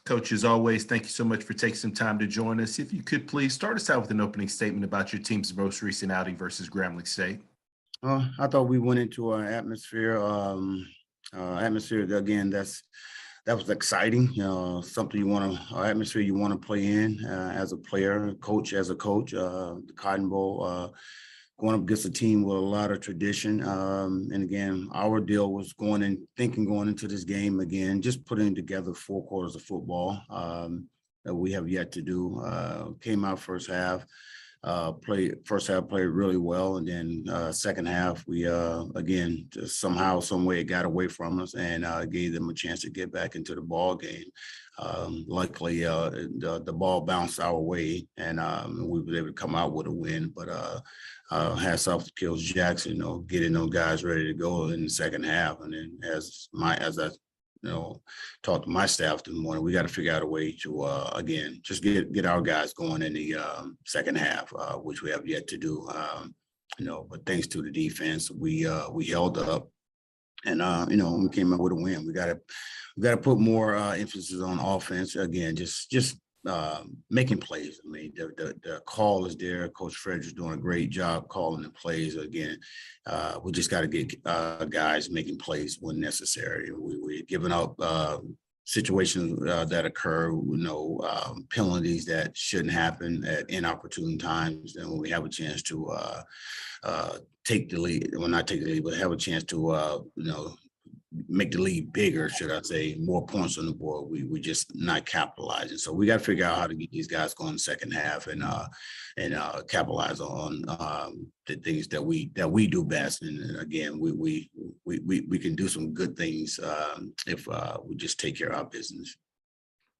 Coach, as always, thank you so much for taking some time to join us. If you could please start us out with an opening statement about your team's most recent outing versus Grambling State. I thought we went into an atmosphere again. That was exciting. Something atmosphere you want to play in as a player, coach as a coach. The Cotton Bowl, going up against a team with a lot of tradition. And again, our deal was going into this game again, just putting together 4 quarters of football that we have yet to do. Came out first half, played really well. And then second half, we, again, just somehow, some way it got away from us and gave them a chance to get back into the ball game. Luckily, the ball bounced our way and we were able to come out with a win. But hats off to Coach Jackson, getting those guys ready to go in the second half. And then as I talked to my staff this morning, we got to figure out a way to again just get our guys going in the second half, which we have yet to do. But thanks to the defense, we held up, and we came up with a win. We got to put more emphasis on offense again. Just making plays. I mean, the call is there. Coach Frederick's doing a great job calling the plays. Again, we just got to get guys making plays when necessary. We're giving up situations that occur, penalties that shouldn't happen at inopportune times. And when we have a chance to take the lead, well, not take the lead, but have a chance to, make the lead bigger, should I say, more points on the board, we just not capitalizing. So we got to figure out how to get these guys going the second half and capitalize on the things that we do best. And again, we can do some good things if we just take care of our business.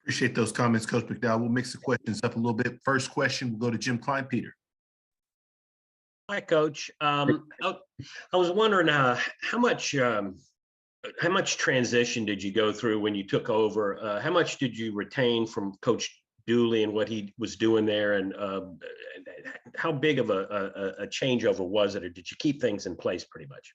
Appreciate those comments, Coach McDowell. We'll mix the questions up a little bit. First question will go to Jim Klein, Peter. Hi, Coach. I was wondering how much transition did you go through when you took over? How much did you retain from Coach Dooley and what he was doing there? And how big of a changeover was it? Or did you keep things in place pretty much?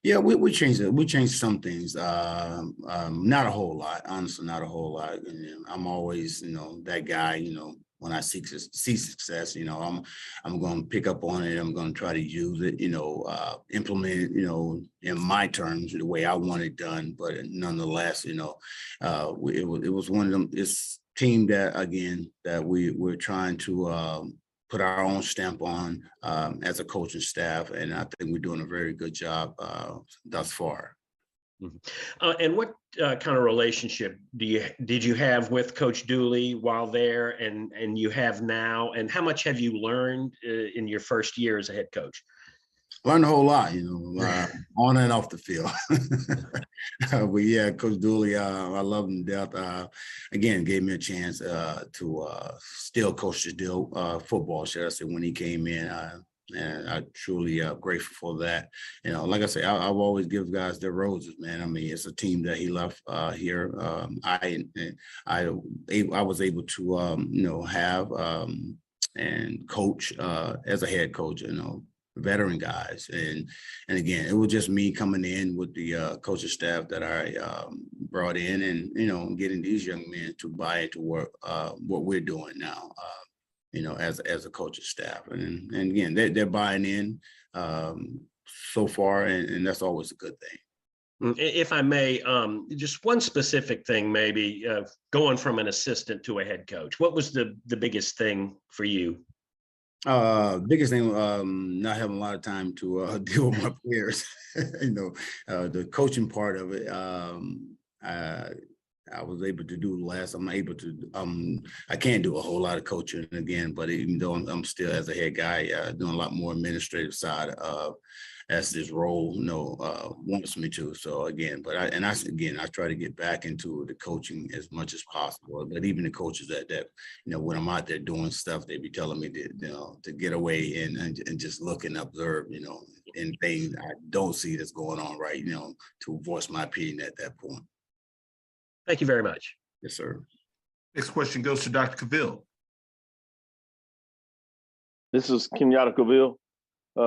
Yeah, we changed it. We changed some things, not a whole lot, honestly, not a whole lot. And I'm always, that guy, when I see success, I'm going to pick up on it. I'm going to try to use it, implement it, in my terms, the way I want it done. But nonetheless, it was one of them. It's team that, again, that we're trying to put our own stamp on as a coaching staff, and I think we're doing a very good job thus far. And what kind of relationship did you have with Coach Dooley while there, and you have now? And how much have you learned in your first year as a head coach? Learned a whole lot, on and off the field. But yeah, Coach Dooley, I love him to death. Again, gave me a chance to still coach the football, should I say, when he came in. And I'm truly grateful for that. Like I say, I've always give guys their roses, man. I mean, it's a team that he left here. I was able to have and coach as a head coach, veteran guys. And again, it was just me coming in with the coaching staff that I brought in, and getting these young men to buy into what we're doing now. As a coaching staff, and again, they're buying in so far, and that's always a good thing. If I may, just one specific thing, maybe going from an assistant to a head coach. What was the biggest thing for you? Biggest thing, not having a lot of time to deal with my players. The coaching part of it. I was able to do less. I'm able to, I can't do a whole lot of coaching again, but even though I'm still, as a head guy, doing a lot more administrative side as this role, wants me to. So again, I try to get back into the coaching as much as possible. But even the coaches that when I'm out there doing stuff, they be telling me to get away and just look and observe, and things I don't see that's going on right, to voice my opinion at that point. Thank you very much. Yes, sir. Next question goes to Dr. Cavill. This is Kenyatta Cavill.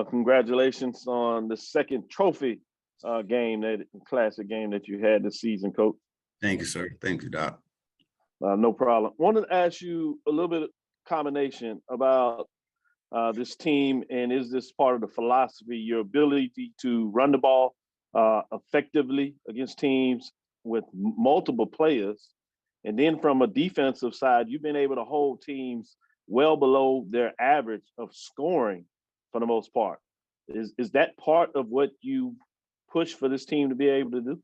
Congratulations on the second trophy classic game that you had this season, Coach. Thank you, sir. Thank you, Doc. No problem. Wanted to ask you a little bit of combination about this team, and is this part of the philosophy, your ability to run the ball effectively against teams with multiple players, and then from a defensive side, you've been able to hold teams well below their average of scoring for the most part. Is that part of what you push for this team to be able to do?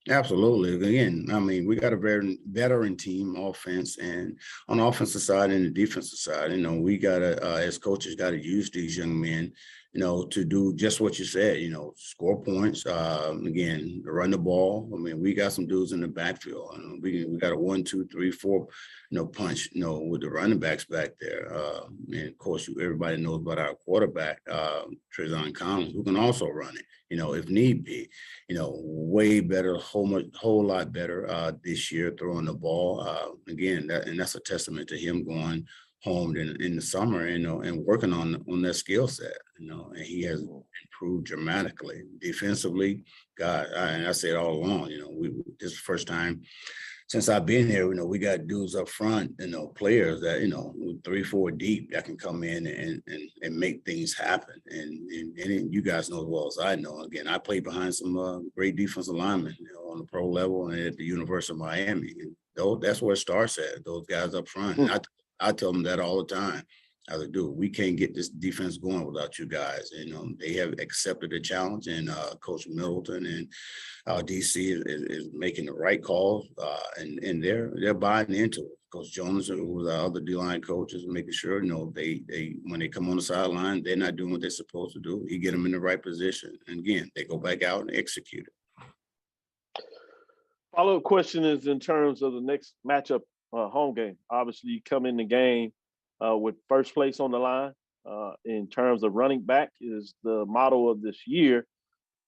Absolutely. Again, I mean, we got a very veteran team, offense, and on the offensive side and the defensive side, we got to, as coaches, got to use these young men, to do just what you said, score points. Again, run the ball. I mean, we got some dudes in the backfield. We got a 1, 2, 3, 4, punch, with the running backs back there. And of course, everybody knows about our quarterback, Connell, who can also run it, if need be. Way better, whole lot better this year throwing the ball. Again, that's a testament to him going home in the summer, and working on that skill set, and he has improved dramatically defensively. God, and I say it all along, this is the first time since I've been here, we got dudes up front, players that, 3, 4 deep that can come in and make things happen. And you guys know as well as I know. Again, I played behind some great defensive linemen, on on the pro level and at the University of Miami. And that's where it starts at, those guys up front. And I tell them that all the time. I like, dude, we can't get this defense going without you guys. And they have accepted the challenge, and Coach Middleton and DC is making the right calls, and they're buying into it. Coach Jones, who was our other D-line coaches, making sure, they when they come on the sideline, they're not doing what they're supposed to do. He get them in the right position. And again, they go back out and execute it. Follow-up question is in terms of the next matchup, home game. Obviously, you come in the game with first place on the line. In terms of running back is the motto of this year.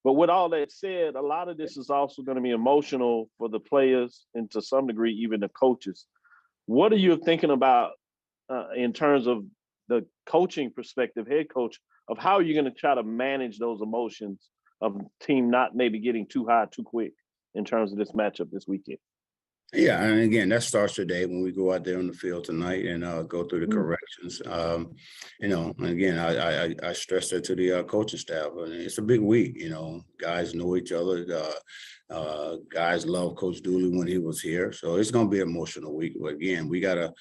But with all that said, a lot of this is also going to be emotional for the players and to some degree, even the coaches. What are you thinking about in terms of the coaching perspective, head coach, of how you're going to try to manage those emotions of the team not maybe getting too high too quick in terms of this matchup this weekend? Yeah, and again, that starts today when we go out there on the field tonight and go through the corrections. And again, I stress that to the coaching staff. I mean, it's a big week. Guys know each other. Guys love Coach Dooley when he was here, so it's going to be an emotional week. But again, we gotta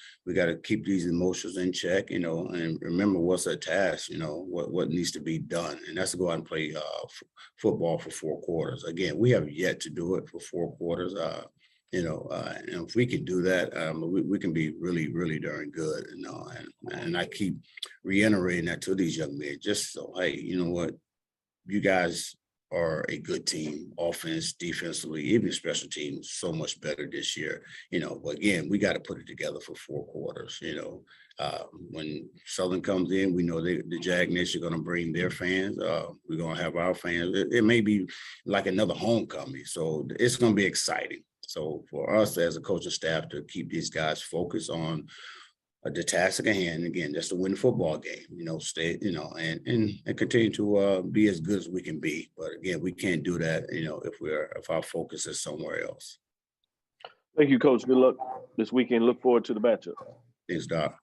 keep these emotions in check. And remember what's at task. What needs to be done, and that's to go out and play football for 4 quarters. Again, we have yet to do it for 4 quarters. And if we can do that, we can be really, really darn good. And I keep reiterating that to these young men, just so, hey, you know what, you guys are a good team, offense, defensively, even special teams, so much better this year. But again, we got to put it together for 4 quarters. When Southern comes in, we know the Jag Nation are going to bring their fans. We're going to have our fans. It may be like another homecoming, so it's going to be exciting. So for us as a coaching staff to keep these guys focused on the task at hand, again, just to win the football game, stay, and continue to be as good as we can be. But again, we can't do that, if our focus is somewhere else. Thank you, Coach. Good luck this weekend. Look forward to the matchup. Thanks, Doc.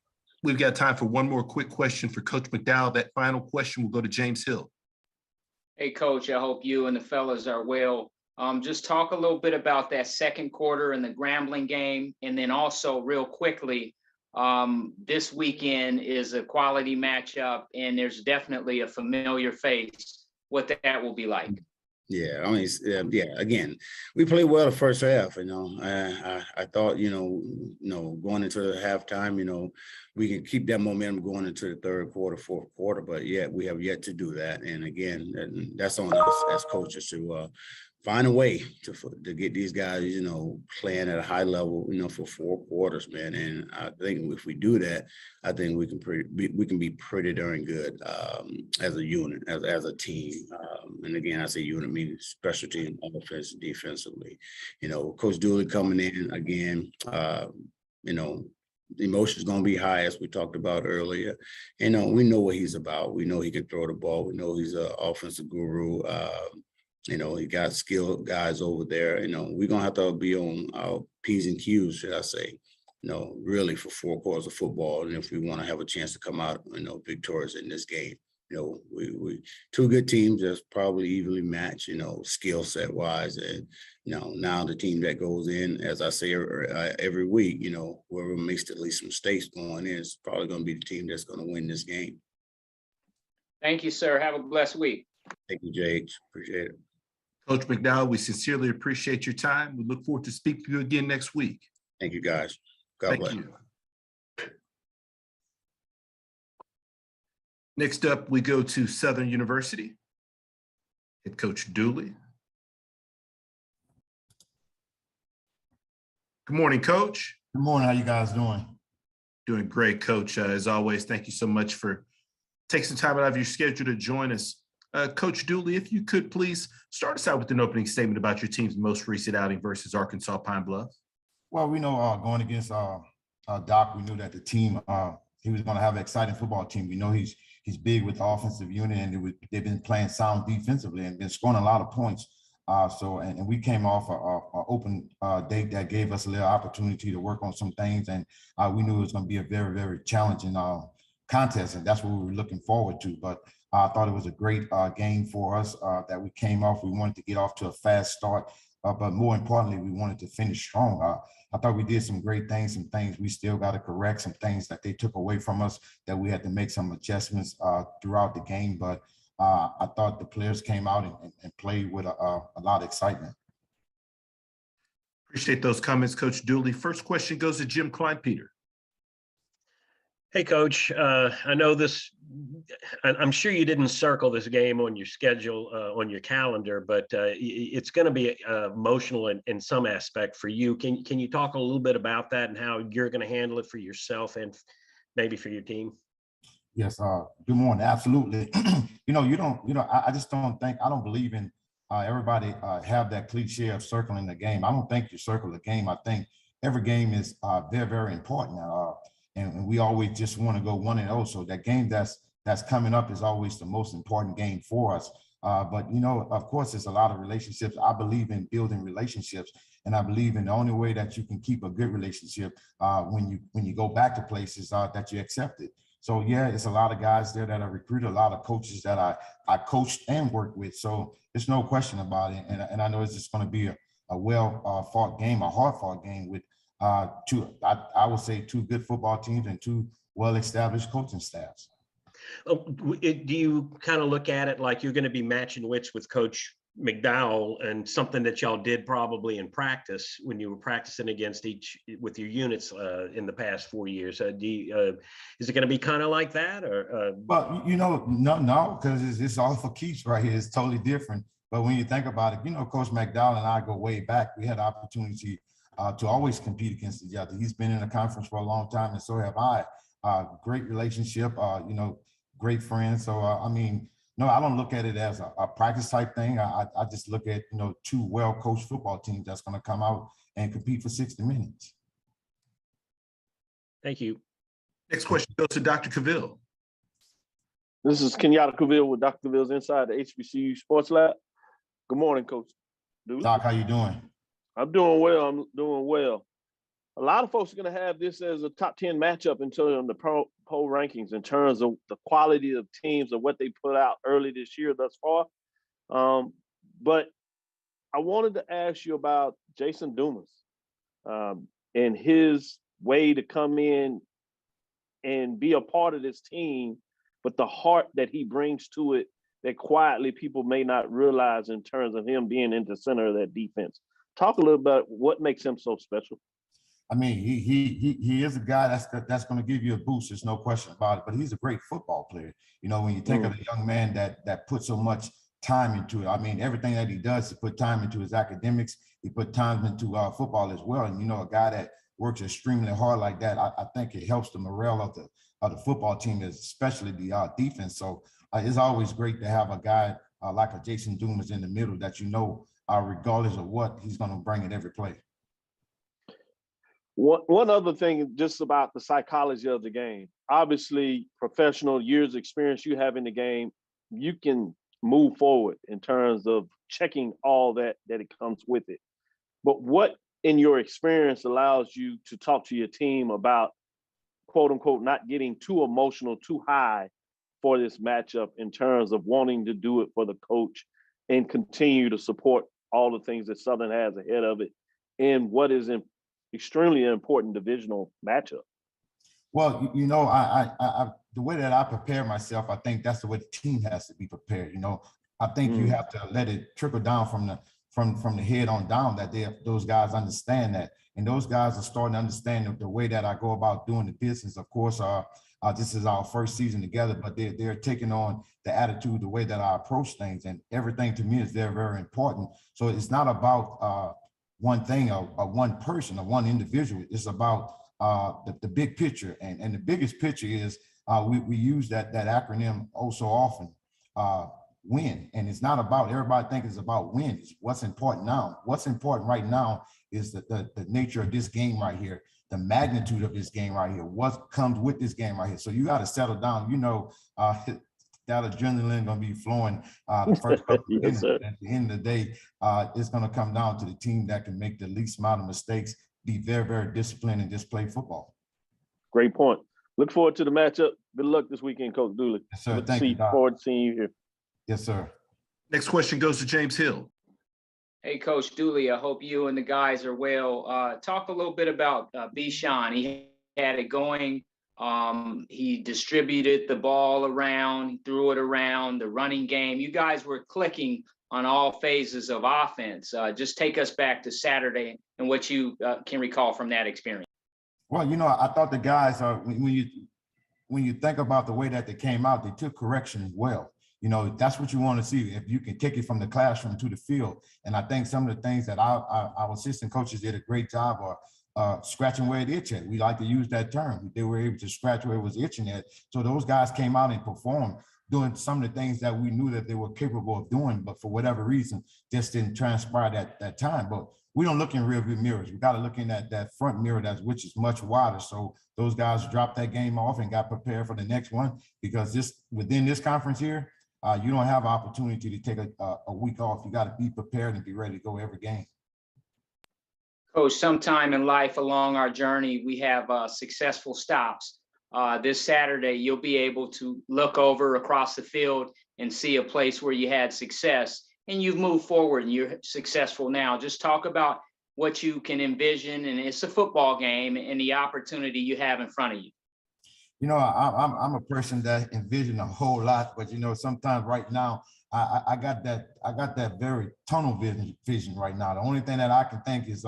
We've got time for one more quick question for Coach McDowell. That final question will go to James Hill. Hey, Coach, I hope you and the fellas are well. Just talk a little bit about that second quarter in the Grambling game. And then also real quickly, this weekend is a quality matchup and there's definitely a familiar face, what that will be like. Yeah, I mean, again, we played well the first half, I thought, going into the halftime, we can keep that momentum going into the third quarter, fourth quarter, but yet we have yet to do that. And again, that's on us as coaches to find a way to get these guys, playing at a high level, for 4 quarters, man. And I think if we do that, I think we can be pretty darn good as a unit, as a team. And again, I say unit meaning special team, offense, defensively. Coach Dooley coming in again. The emotion is going to be high, as we talked about earlier. We know what he's about. We know he can throw the ball. We know he's an offensive guru. He got skilled guys over there. We're going to have to be on our P's and Q's, should I say, really for 4 quarters of football. And if we want to have a chance to come out, victorious in this game, we 2 good teams that's probably evenly matched, skill set wise. And, now the team that goes in, as I say every week, whoever makes at least some mistakes going in is probably going to be the team that's going to win this game. Thank you, sir. Have a blessed week. Thank you, Jake. Appreciate it. Coach McDowell, we sincerely appreciate your time. We look forward to speaking to you again next week. Thank you, guys. God bless. Thank you. Next up, we go to Southern University. Head Coach Dooley. Good morning, Coach. Good morning. How you guys doing? Doing great, Coach. As always, thank you so much for taking some time out of your schedule to join us. Coach Dooley, if you could please start us out with an opening statement about your team's most recent outing versus Arkansas Pine Bluff. Well, we know going against Doc, we knew that the team, he was going to have an exciting football team. We know he's big with the offensive unit, and they've been playing sound defensively and been scoring a lot of points. And we came off an open date that gave us a little opportunity to work on some things, and we knew it was going to be a very, very challenging contest, and that's what we were looking forward to. But I thought it was a great game for us that we came off. We wanted to get off to a fast start. but more importantly, we wanted to finish strong. I thought we did some great things, some things we still got to correct, some things that they took away from us that we had to make some adjustments throughout the game. But I thought the players came out and played with a lot of excitement. Appreciate those comments, Coach Dooley. First question goes to Jim Klein-Peter. Hey, Coach, I know this, I'm sure you didn't circle this game on your schedule, on your calendar, but it's going to be emotional in some aspect for you. Can you talk a little bit about that and how you're going to handle it for yourself and maybe for your team? Yes, good morning. Absolutely. I just don't believe in everybody have that cliche of circling the game. I don't think you circle the game. I think every game is very, very important. And we always just want to go 1-0. So that game that's coming up is always the most important game for us. But of course, there's a lot of relationships. I believe in building relationships, and I believe in the only way that you can keep a good relationship when you go back to places that you accept it. So yeah, it's a lot of guys there that I recruited, a lot of coaches that I coached and worked with. So there's no question about it. And I know it's just going to be a well fought game, a hard fought game with I would say two good football teams and two well-established coaching staffs. Do you kind of look at it like you're going to be matching wits with Coach McDowell and something that y'all did probably in practice when you were practicing against with your units in the past 4 years? Is it going to be kind of like that, or? Well, no, because it's all for keeps right here. It's totally different. But when you think about it, Coach McDowell and I go way back. We had the opportunity to always compete against each other. He's been in the conference for a long time, and so have I. Great relationship, great friends. So, no, I don't look at it as a practice type thing. I just look at, two well-coached football teams that's going to come out and compete for 60 minutes. Thank you. Next question goes to Dr. Cavill. This is Kenyatta Cavill with Dr. Cavill's Inside the HBCU Sports Lab. Good morning, Coach Dooley. Doc, how you doing? I'm doing well. A lot of folks are going to have this as a top 10 matchup until the poll rankings in terms of the quality of teams and what they put out early this year thus far. But I wanted to ask you about Jason Dumas and his way to come in and be a part of this team, but the heart that he brings to it that quietly people may not realize in terms of him being in the center of that defense. Talk a little about what makes him so special. He is a guy that's going to give you a boost. There's no question about it. But he's a great football player. When you think of a young man that put so much time into it. Everything that he does, he put time into his academics. He put time into football as well. And a guy that works extremely hard like that, I think it helps the morale of the football team, especially the defense. So it's always great to have a guy like a Jason Dumas in the middle that regardless of what, he's going to bring it every play. One other thing just about the psychology of the game. Obviously, professional years experience you have in the game, you can move forward in terms of checking all that it comes with it. But what in your experience allows you to talk to your team about, quote unquote, not getting too emotional, too high for this matchup in terms of wanting to do it for the coach and continue to support all the things that Southern has ahead of it in what is extremely important divisional matchup? Well, I the way that I prepare myself, I think that's the way the team has to be prepared. I think you have to let it trickle down from the head on down, that those guys understand that. And those guys are starting to understand the way that I go about doing the business. Of course, this is our first season together, but they're taking on the attitude, the way that I approach things, and everything to me is very, very important. So it's not about one thing or one person or one individual. It's about the big picture, and the biggest picture is we use that acronym oh so often, win. And it's not about, everybody thinks it's about win. It's what's important now. What's important right now is the nature of this game right here, the magnitude of this game right here, what comes with this game right here. So you got to settle down. That adrenaline gonna be flowing the first couple of minutes. At the end of the day, it's gonna come down to the team that can make the least amount of mistakes, be very, very disciplined, and just play football. Great point. Look forward to the matchup. Good luck this weekend, Coach Dooley. Yes, sir. Thank you, Forward to seeing you here. Yes, sir. Next question goes to James Hill. Hey, Coach Dooley, I hope you and the guys are well. Talk a little bit about Bichon. He had it going. He distributed the ball around, he threw it around, the running game. You guys were clicking on all phases of offense. Just take us back to Saturday and what you can recall from that experience. Well, I thought the guys are, when you think about the way that they came out, they took correction well. That's what you want to see, if you can take it from the classroom to the field. And I think some of the things that our assistant coaches did a great job of scratching where it itched at. We like to use that term. They were able to scratch where it was itching at. So those guys came out and performed, doing some of the things that we knew that they were capable of doing, but for whatever reason, just didn't transpire that time. But we don't look in rearview mirrors. We got to look in that front mirror, which is much wider. So those guys dropped that game off and got prepared for the next one, because within this conference here, you don't have an opportunity to take a week off. You got to be prepared and be ready to go every game. Coach, sometime in life along our journey, we have successful stops. This Saturday, you'll be able to look over across the field and see a place where you had success and you've moved forward and you're successful now. Just talk about what you can envision, and it's a football game, and the opportunity you have in front of you. I'm a person that envision a whole lot, but sometimes right now I got that very tunnel vision right now. The only thing that I can think is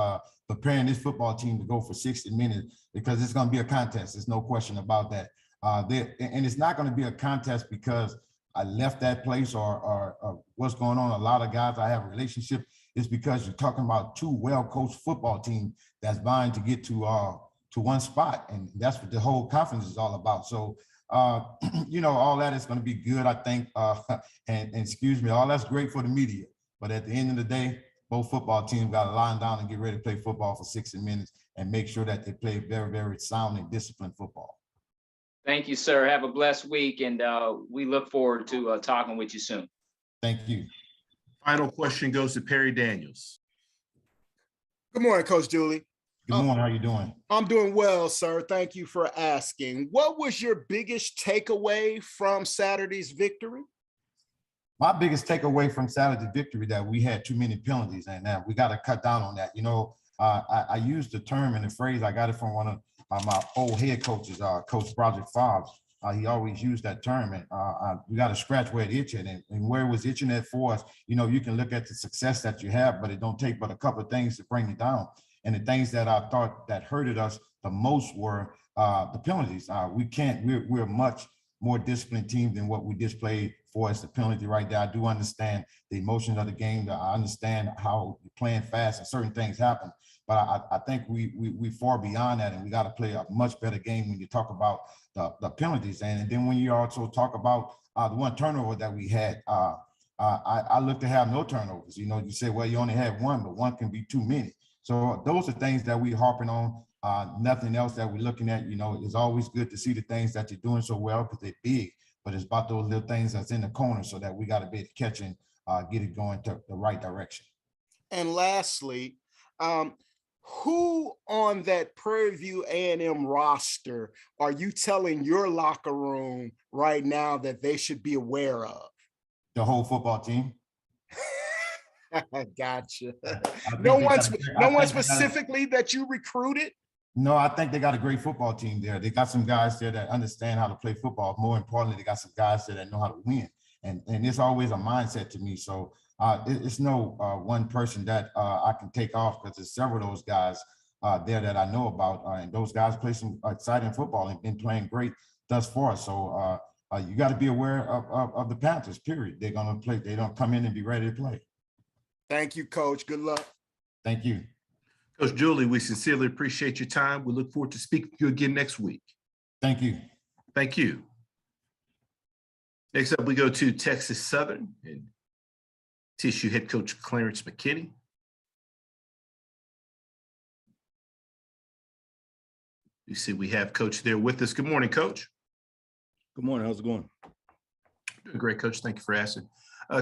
preparing this football team to go for 60 minutes, because it's going to be a contest. There's no question about that. And it's not going to be a contest because I left that place or what's going on. A lot of guys I have a relationship. It's because you're talking about two well-coached football teams that's vying to get to one spot, and that's what the whole conference is all about. So all that is going to be good, I think, and excuse me, all that's great for the media, but at the end of the day, both football teams got to line down and get ready to play football for 60 minutes and make sure that they play very, very sound and disciplined football. Thank you, sir. Have a blessed week, and we look forward to talking with you soon. Thank you. Final question goes to Perry Daniels. Good morning, Coach Dooley. Good morning. How you doing? I'm doing well, sir. Thank you for asking. What was your biggest takeaway from Saturday's victory? My biggest takeaway from Saturday's victory that we had too many penalties, and that we got to cut down on that. I used the term and the phrase, I got it from one of my old head coaches, Coach Project Fobbs. He always used that term, and we got to scratch where it itching, and where it was itching at for us. You can look at the success that you have, but it don't take but a couple of things to bring it down. And the things that I thought that hurted us the most were the penalties. We're a much more disciplined team than what we displayed for us. The penalty right there. I do understand the emotions of the game. I understand how you're playing fast and certain things happen. But I think we far beyond that, and we got to play a much better game when you talk about the penalties. And then when you also talk about the one turnover that we had, I look to have no turnovers. You say, well, you only had one, but one can be too many. So those are things that we're harping on. Nothing else that we're looking at. It's always good to see the things that you're doing so well because they're big, but it's about those little things that's in the corner so that we got to be able to catch and get it going to the right direction. And lastly, who on that Prairie View A&M roster are you telling your locker room right now that they should be aware of? The whole football team. Gotcha. No one specifically that you recruited? No, I think they got a great football team there. They got some guys there that understand how to play football. More importantly, they got some guys there that know how to win. And it's always a mindset to me. So it's no one person that I can take off, because there's several of those guys there that I know about. And those guys play some exciting football and been playing great thus far. So you got to be aware of the Panthers, period. They're going to play. They don't come in and be ready to play. Thank you, Coach. Good luck. Thank you. Coach Dooley, we sincerely appreciate your time. We look forward to speaking to you again next week. Thank you. Thank you. Next up, we go to Texas Southern and TSU head coach Clarence McKinney. You see we have Coach there with us. Good morning, Coach. Good morning. How's it going? Doing great, Coach. Thank you for asking.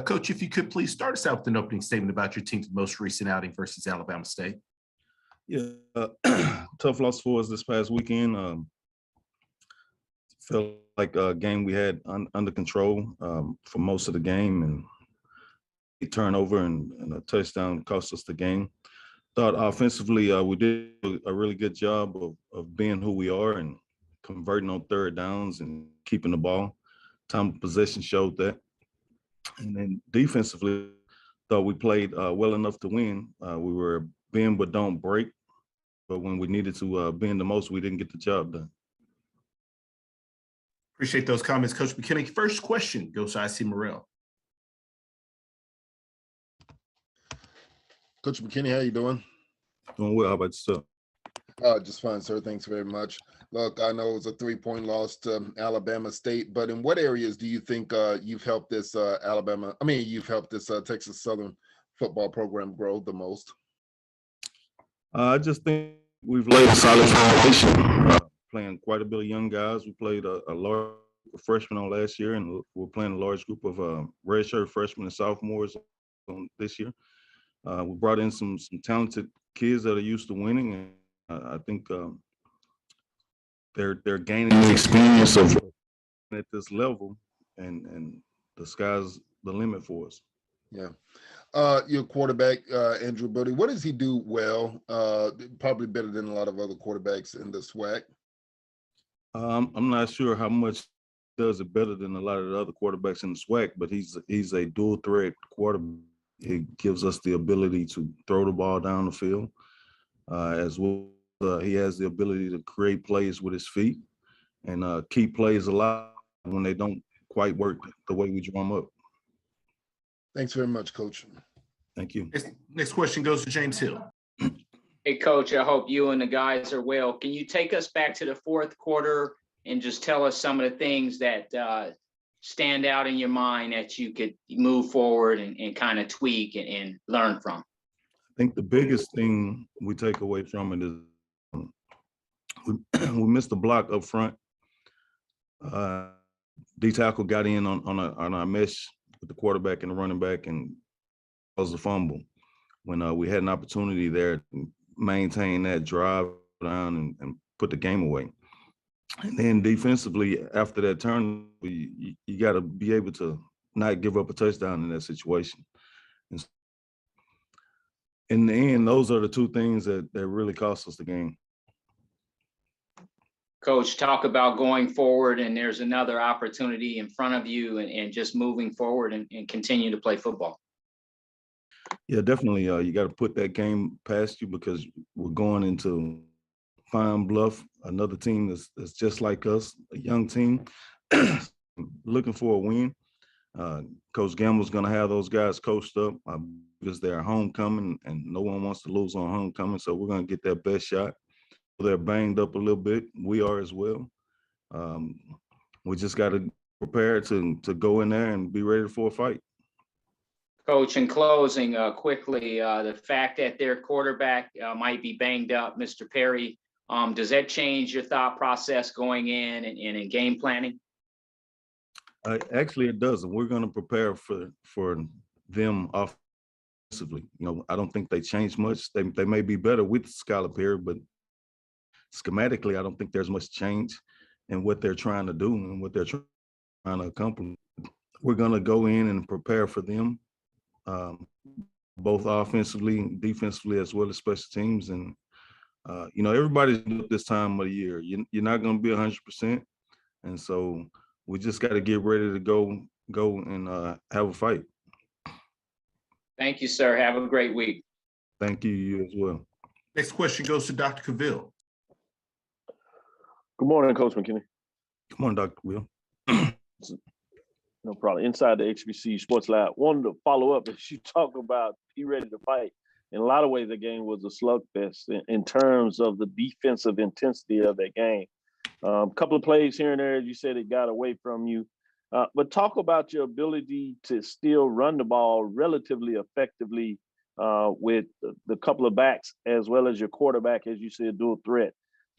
Coach, if you could please start us out with an opening statement about your team's most recent outing versus Alabama State. Yeah, tough loss for us this past weekend. Felt like a game we had under control for most of the game, and a turnover and a touchdown cost us the game. Thought offensively, we did a really good job of being who we are and converting on third downs and keeping the ball. Time of possession showed that. And then defensively, thought we played well enough to win. We were bend but don't break. But when we needed to bend the most, we didn't get the job done. Appreciate those comments, Coach McKinney. First question goes to IC Morrell. Coach McKinney, how you doing? Doing well. How about yourself? Just fine, sir. Thanks very much. Look, I know it was a 3-point loss to Alabama State, but in what areas do you think you've helped this you've helped this Texas Southern football program grow the most? I just think we've laid a solid foundation, playing quite a bit of young guys. We played a large freshman on last year, and we're playing a large group of redshirt freshmen and sophomores on this year. We brought in some talented kids that are used to winning, and I think they're gaining the experience of at this level, and the sky's the limit for us. Yeah. Your quarterback, Andrew Bodie, what does he do well? Probably better than a lot of other quarterbacks in the SWAC. I'm not sure how much he does it better than a lot of the other quarterbacks in the SWAC, but he's a dual threat quarterback. He gives us the ability to throw the ball down the field, as well. He has the ability to create plays with his feet and keep plays alive when they don't quite work the way we draw them up. Thanks very much, Coach. Thank you. Next question goes to James Hill. Hey, Coach, I hope you and the guys are well. Can you take us back to the fourth quarter and just tell us some of the things that stand out in your mind that you could move forward and kind of tweak and learn from? I think the biggest thing we take away from it is we missed a block up front. D tackle got in on our mesh with the quarterback and the running back and caused a fumble when we had an opportunity there to maintain that drive down and put the game away. And then defensively, after that turn, you got to be able to not give up a touchdown in that situation. And in the end, those are the two things that really cost us the game. Coach, talk about going forward, and there's another opportunity in front of you and just moving forward and continue to play football. Yeah, definitely. You got to put that game past you because we're going into fine Bluff, another team that's just like us, a young team, looking for a win. Coach Gamble's going to have those guys coached up because they're homecoming, and no one wants to lose on homecoming, so we're going to get that best shot. They're banged up a little bit. We are as well. We just got to prepare to go in there and be ready for a fight. Coach, in closing, quickly, the fact that their quarterback might be banged up, Mr. Prairie, does that change your thought process going in and in game planning? Actually, it doesn't. We're going to prepare for them offensively. You know, I don't think they change much. They may be better with Skylar Perry, but schematically, I don't think there's much change in what they're trying to do and what they're trying to accomplish. We're going to go in and prepare for them, both offensively and defensively, as well as special teams. And, you know, everybody's at this time of the year. You're not going to be 100%. And so we just got to get ready to go and have a fight. Thank you, sir. Have a great week. Thank you. You as well. Next question goes to Dr. Cavill. Good morning, Coach McKinney. Good morning, Dr. Will. No problem. Inside the HBC Sports Lab. Wanted to follow up as you talk about be ready to fight. In a lot of ways, the game was a slugfest in terms of the defensive intensity of that game. A couple of plays here and there, as you said, it got away from you. But talk about your ability to still run the ball relatively effectively with the couple of backs as well as your quarterback, as you said, dual threat.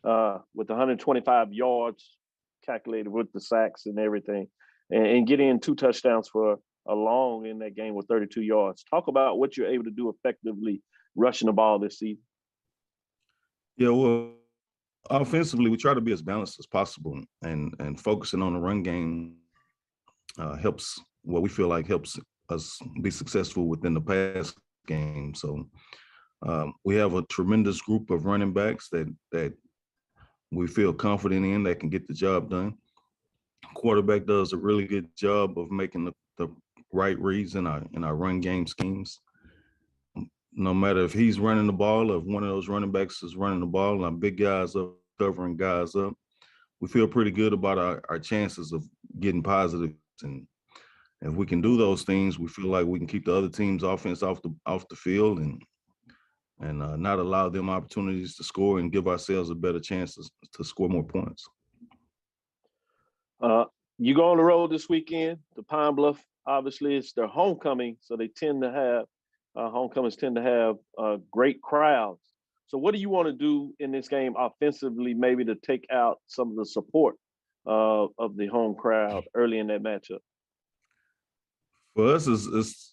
With 125 yards calculated with the sacks and everything, and getting 2 touchdowns for a long in that game with 32 yards. Talk about what you're able to do effectively rushing the ball this season. Yeah, well, offensively, we try to be as balanced as possible, and focusing on the run game helps. What we feel like helps us be successful within the pass game. So we have a tremendous group of running backs that we feel confident in that can get the job done. Quarterback does a really good job of making the right reads in our run game schemes. No matter if he's running the ball or if one of those running backs is running the ball and our big guys up covering guys up, we feel pretty good about our chances of getting positives. And if we can do those things, we feel like we can keep the other team's offense off the field and not allow them opportunities to score and give ourselves a better chance to score more points. You go on the road this weekend to Pine Bluff. Obviously, it's their homecoming, so they tend to have homecomings tend to have great crowds. So, what do you want to do in this game offensively, maybe to take out some of the support of the home crowd early in that matchup? For us, it's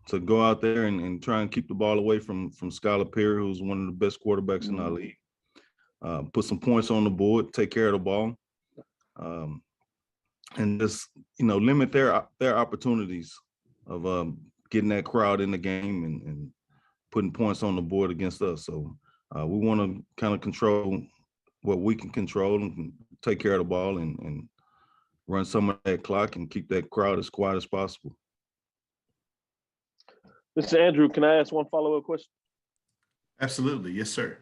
to go out there and try and keep the ball away from Skylar Perry, who's one of the best quarterbacks in our league. Put some points on the board, take care of the ball, and just limit their opportunities of getting that crowd in the game and putting points on the board against us. So we want to kind of control what we can control and take care of the ball and run some of that clock and keep that crowd as quiet as possible. Mr. Andrew, can I ask one follow-up question? Absolutely. Yes, sir.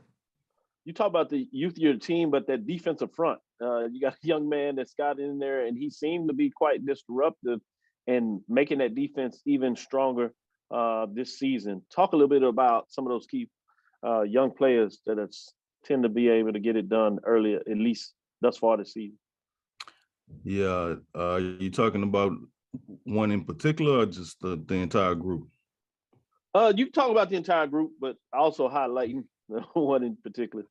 You talk about the youth of your team, but that defensive front, you got a young man that's got in there, and he seemed to be quite disruptive and making that defense even stronger this season. Talk a little bit about some of those key young players that tend to be able to get it done early, at least thus far this season. Yeah, you talking about one in particular or just the entire group? You talk about the entire group, but also highlighting one in particular.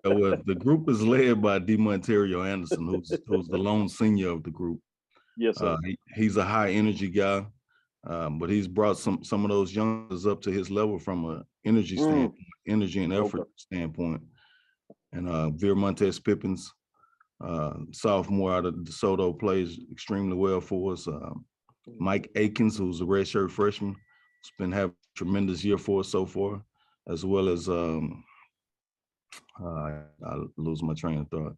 Well, the group is led by DeMonterio Anderson, who's the lone senior of the group. Yes, sir. He's a high energy guy, but he's brought some of those youngsters up to his level from an energy standpoint, energy and effort standpoint. And Veer Montez Pippins, sophomore out of DeSoto, plays extremely well for us. Mike Akins, who's a redshirt freshman, has been having a tremendous year for us so far, as well as I lose my train of thought.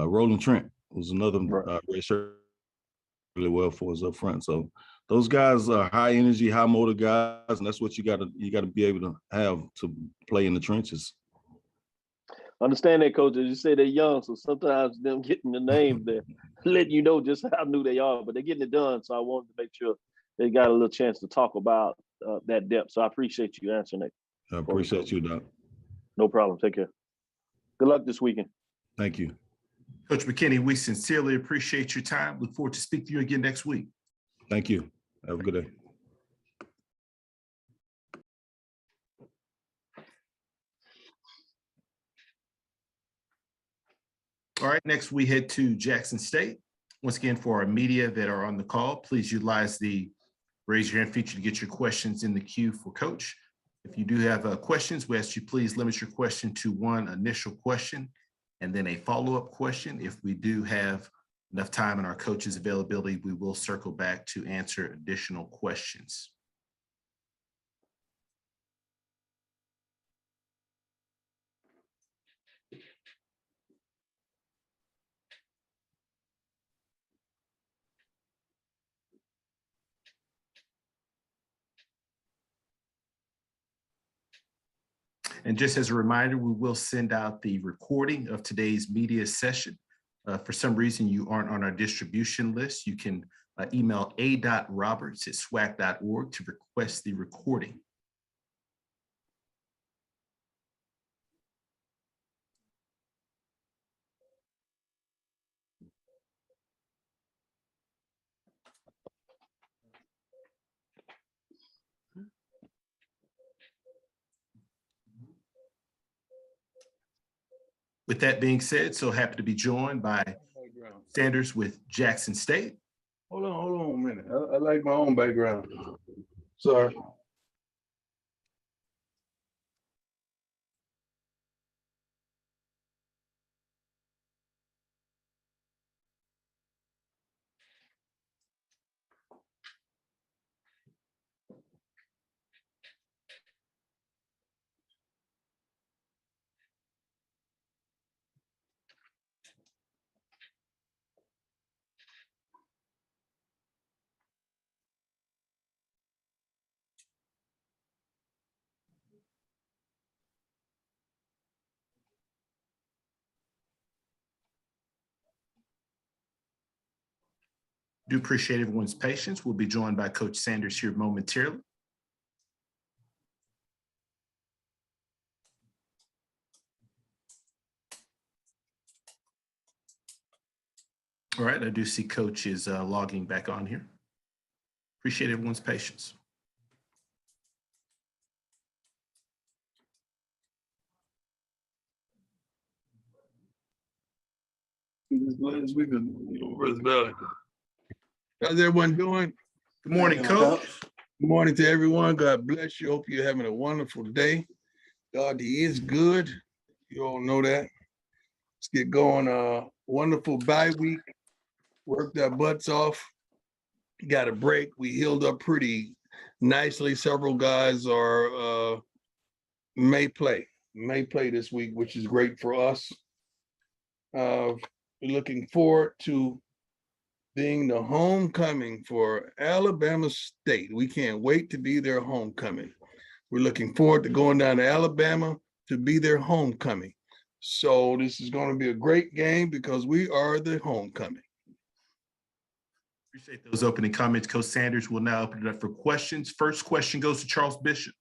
Roland Trent, who's another redshirt really well for us up front. So those guys are high energy, high motor guys, and that's what you gotta be able to have to play in the trenches. Understand that, Coach. As you say, they're young, so sometimes them getting the names there, letting you know just how new they are, but they're getting it done. So I wanted to make sure they got a little chance to talk about that depth. So I appreciate you answering that. I appreciate you, Doc. No problem. Take care. Good luck this weekend. Thank you. Coach McKinney, we sincerely appreciate your time. Look forward to speaking to you again next week. Thank you. Have a good day. All right, next we head to Jackson State. Once again, for our media that are on the call, please utilize the raise your hand feature to get your questions in the queue for Coach. If you do have questions, we ask you please limit your question to one initial question and then a follow-up question. If we do have enough time in our coach's availability, we will circle back to answer additional questions. And just as a reminder, we will send out the recording of today's media session. For some reason you aren't on our distribution list, you can email a.roberts@swac.org to request the recording. With that being said, so happy to be joined by Sanders with Jackson State. Hold on a minute. I like my own background. Sorry. Do appreciate everyone's patience. We'll be joined by Coach Sanders here momentarily. All right, I do see Coach is logging back on here. Appreciate everyone's patience. How's everyone doing? Good morning, Coach. Good morning to everyone. God bless you. Hope you're having a wonderful day. God, He is good. You all know that. Let's get going. Wonderful bye week. Worked our butts off. Got a break. We healed up pretty nicely. Several guys are may play this week, which is great for us. We're looking forward to being the homecoming for Alabama State. We can't wait to be their homecoming. We're looking forward to going down to Alabama to be their homecoming. So this is going to be a great game because we are the homecoming. Appreciate those opening comments. Coach Sanders will now open it up for questions. First question goes to Charles Bishop.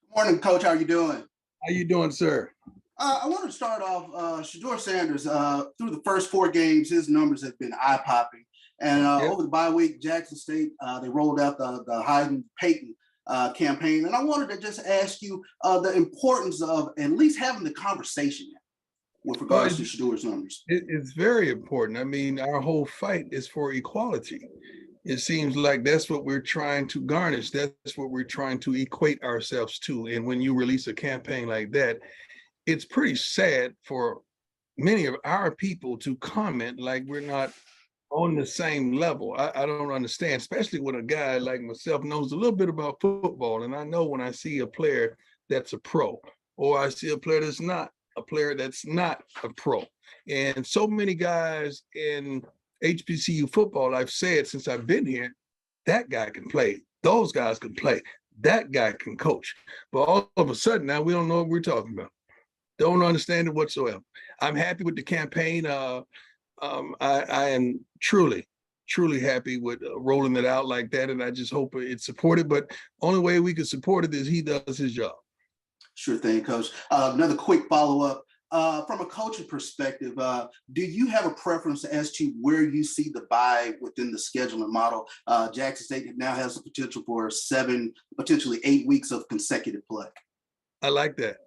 Good morning, Coach. How are you doing? How you doing, sir? I want to start off, Shedeur Sanders, through the first 4 games, his numbers have been eye-popping. And over the bye week, Jackson State, they rolled out the Hayden-Payton campaign. And I wanted to just ask you the importance of at least having the conversation with regards to Shedeur's numbers. It's very important. I mean, our whole fight is for equality. It seems like that's what we're trying to garnish. That's what we're trying to equate ourselves to. And when you release a campaign like that, it's pretty sad for many of our people to comment like we're not on the same level. I don't understand, especially when a guy like myself knows a little bit about football. And I know when I see a player that's a pro, or I see a player that's not a pro. And so many guys in HBCU football, I've said since I've been here, that guy can play. Those guys can play. That guy can coach. But all of a sudden now we don't know what we're talking about. Don't understand it whatsoever. I'm happy with the campaign. I am truly happy with rolling it out like that. And I just hope it's supported. But only way we can support it is he does his job. Sure thing, Coach. Another quick follow-up. From a coaching perspective, do you have a preference as to where you see the bye within the scheduling model? Jackson State now has the potential for 7, potentially 8 weeks of consecutive play. I like that.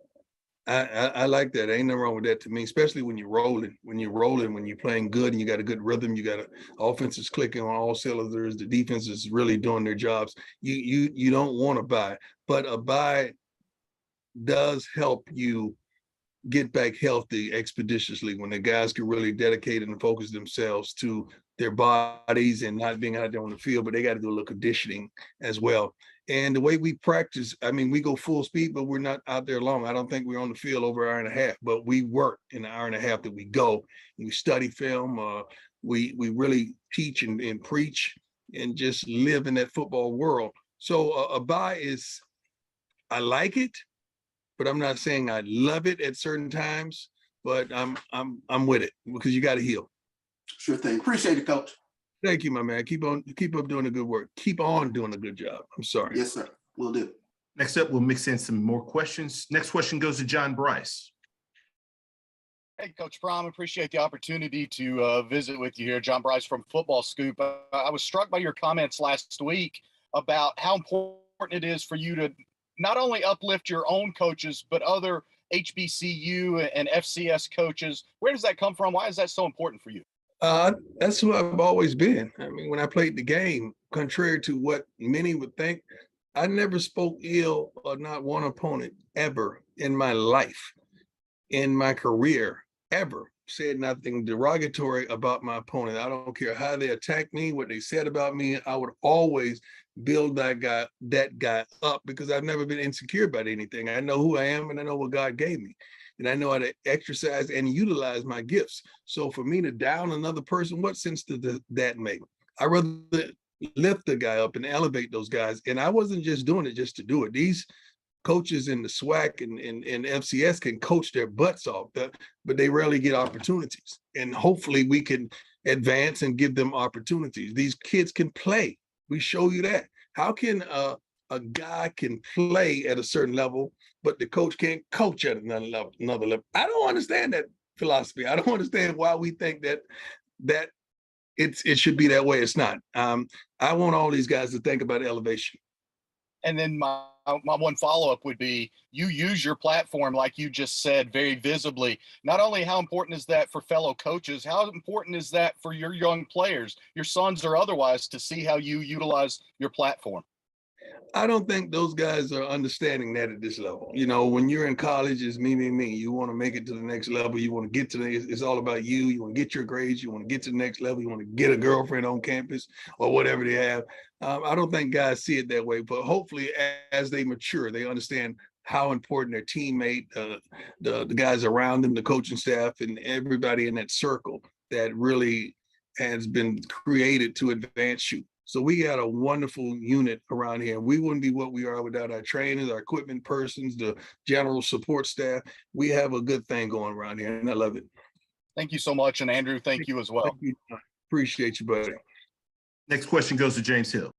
I like that. Ain't nothing wrong with that to me, especially when you're rolling, when you're playing good and you got a good rhythm, you got offense is clicking on all cylinders, the defense is really doing their jobs. You don't want to bye, but a bye does help you get back healthy expeditiously when the guys can really dedicate and focus themselves to their bodies and not being out there on the field, but they got to do a little conditioning as well. And the way we practice, I mean, we go full speed, but we're not out there long. I don't think we're on the field over an hour and a half, but we work in the hour and a half that we go. We study film. We really teach and preach and just live in that football world. So a bye is, I like it, but I'm not saying I love it at certain times, but I'm with it because you got to heal. Sure thing. Appreciate it, Coach. Thank you, my man. Keep up doing the good work. Keep on doing a good job. I'm sorry. Yes, sir. Will do. Next up, we'll mix in some more questions. Next question goes to John Bryce. Hey, Coach Prom, appreciate the opportunity to visit with you here. John Bryce from Football Scoop. I was struck by your comments last week about how important it is for you to not only uplift your own coaches, but other HBCU and FCS coaches. Where does that come from? Why is that so important for you? That's who I've always been. I mean, when I played the game, contrary to what many would think, I never spoke ill of not one opponent ever in my life, in my career, ever said nothing derogatory about my opponent. I don't care how they attacked me, what they said about me. I would always build that guy up because I've never been insecure about anything. I know who I am and I know what God gave me. And I know how to exercise and utilize my gifts. So for me to down another person, what sense does that make? I'd rather lift the guy up and elevate those guys. And I wasn't just doing it just to do it. These coaches in the SWAC and FCS can coach their butts off, but they rarely get opportunities. And hopefully we can advance and give them opportunities. These kids can play. We show you that. How can a guy can play at a certain level, but the coach can't coach at another level? I don't understand that philosophy. I don't understand why we think that it should be that way. It's not. I want all these guys to think about elevation. And then my one follow-up would be, you use your platform, like you just said, very visibly. Not only how important is that for fellow coaches, how important is that for your young players, your sons or otherwise, to see how you utilize your platform? I don't think those guys are understanding that at this level. You know, when you're in college, it's me, me, me. You want to make it to the next level. You want to get to it's all about you. You want to get your grades. You want to get to the next level. You want to get a girlfriend on campus or whatever they have. I don't think guys see it that way, but hopefully as they mature, they understand how important their teammate, the guys around them, the coaching staff, and everybody in that circle that really has been created to advance you. So we got a wonderful unit around here. We wouldn't be what we are without our trainers, our equipment persons, the general support staff. We have a good thing going around here, and I love it. Thank you so much. And Andrew, thank you as well. Thank you. Appreciate you, buddy. Next question goes to James Hill.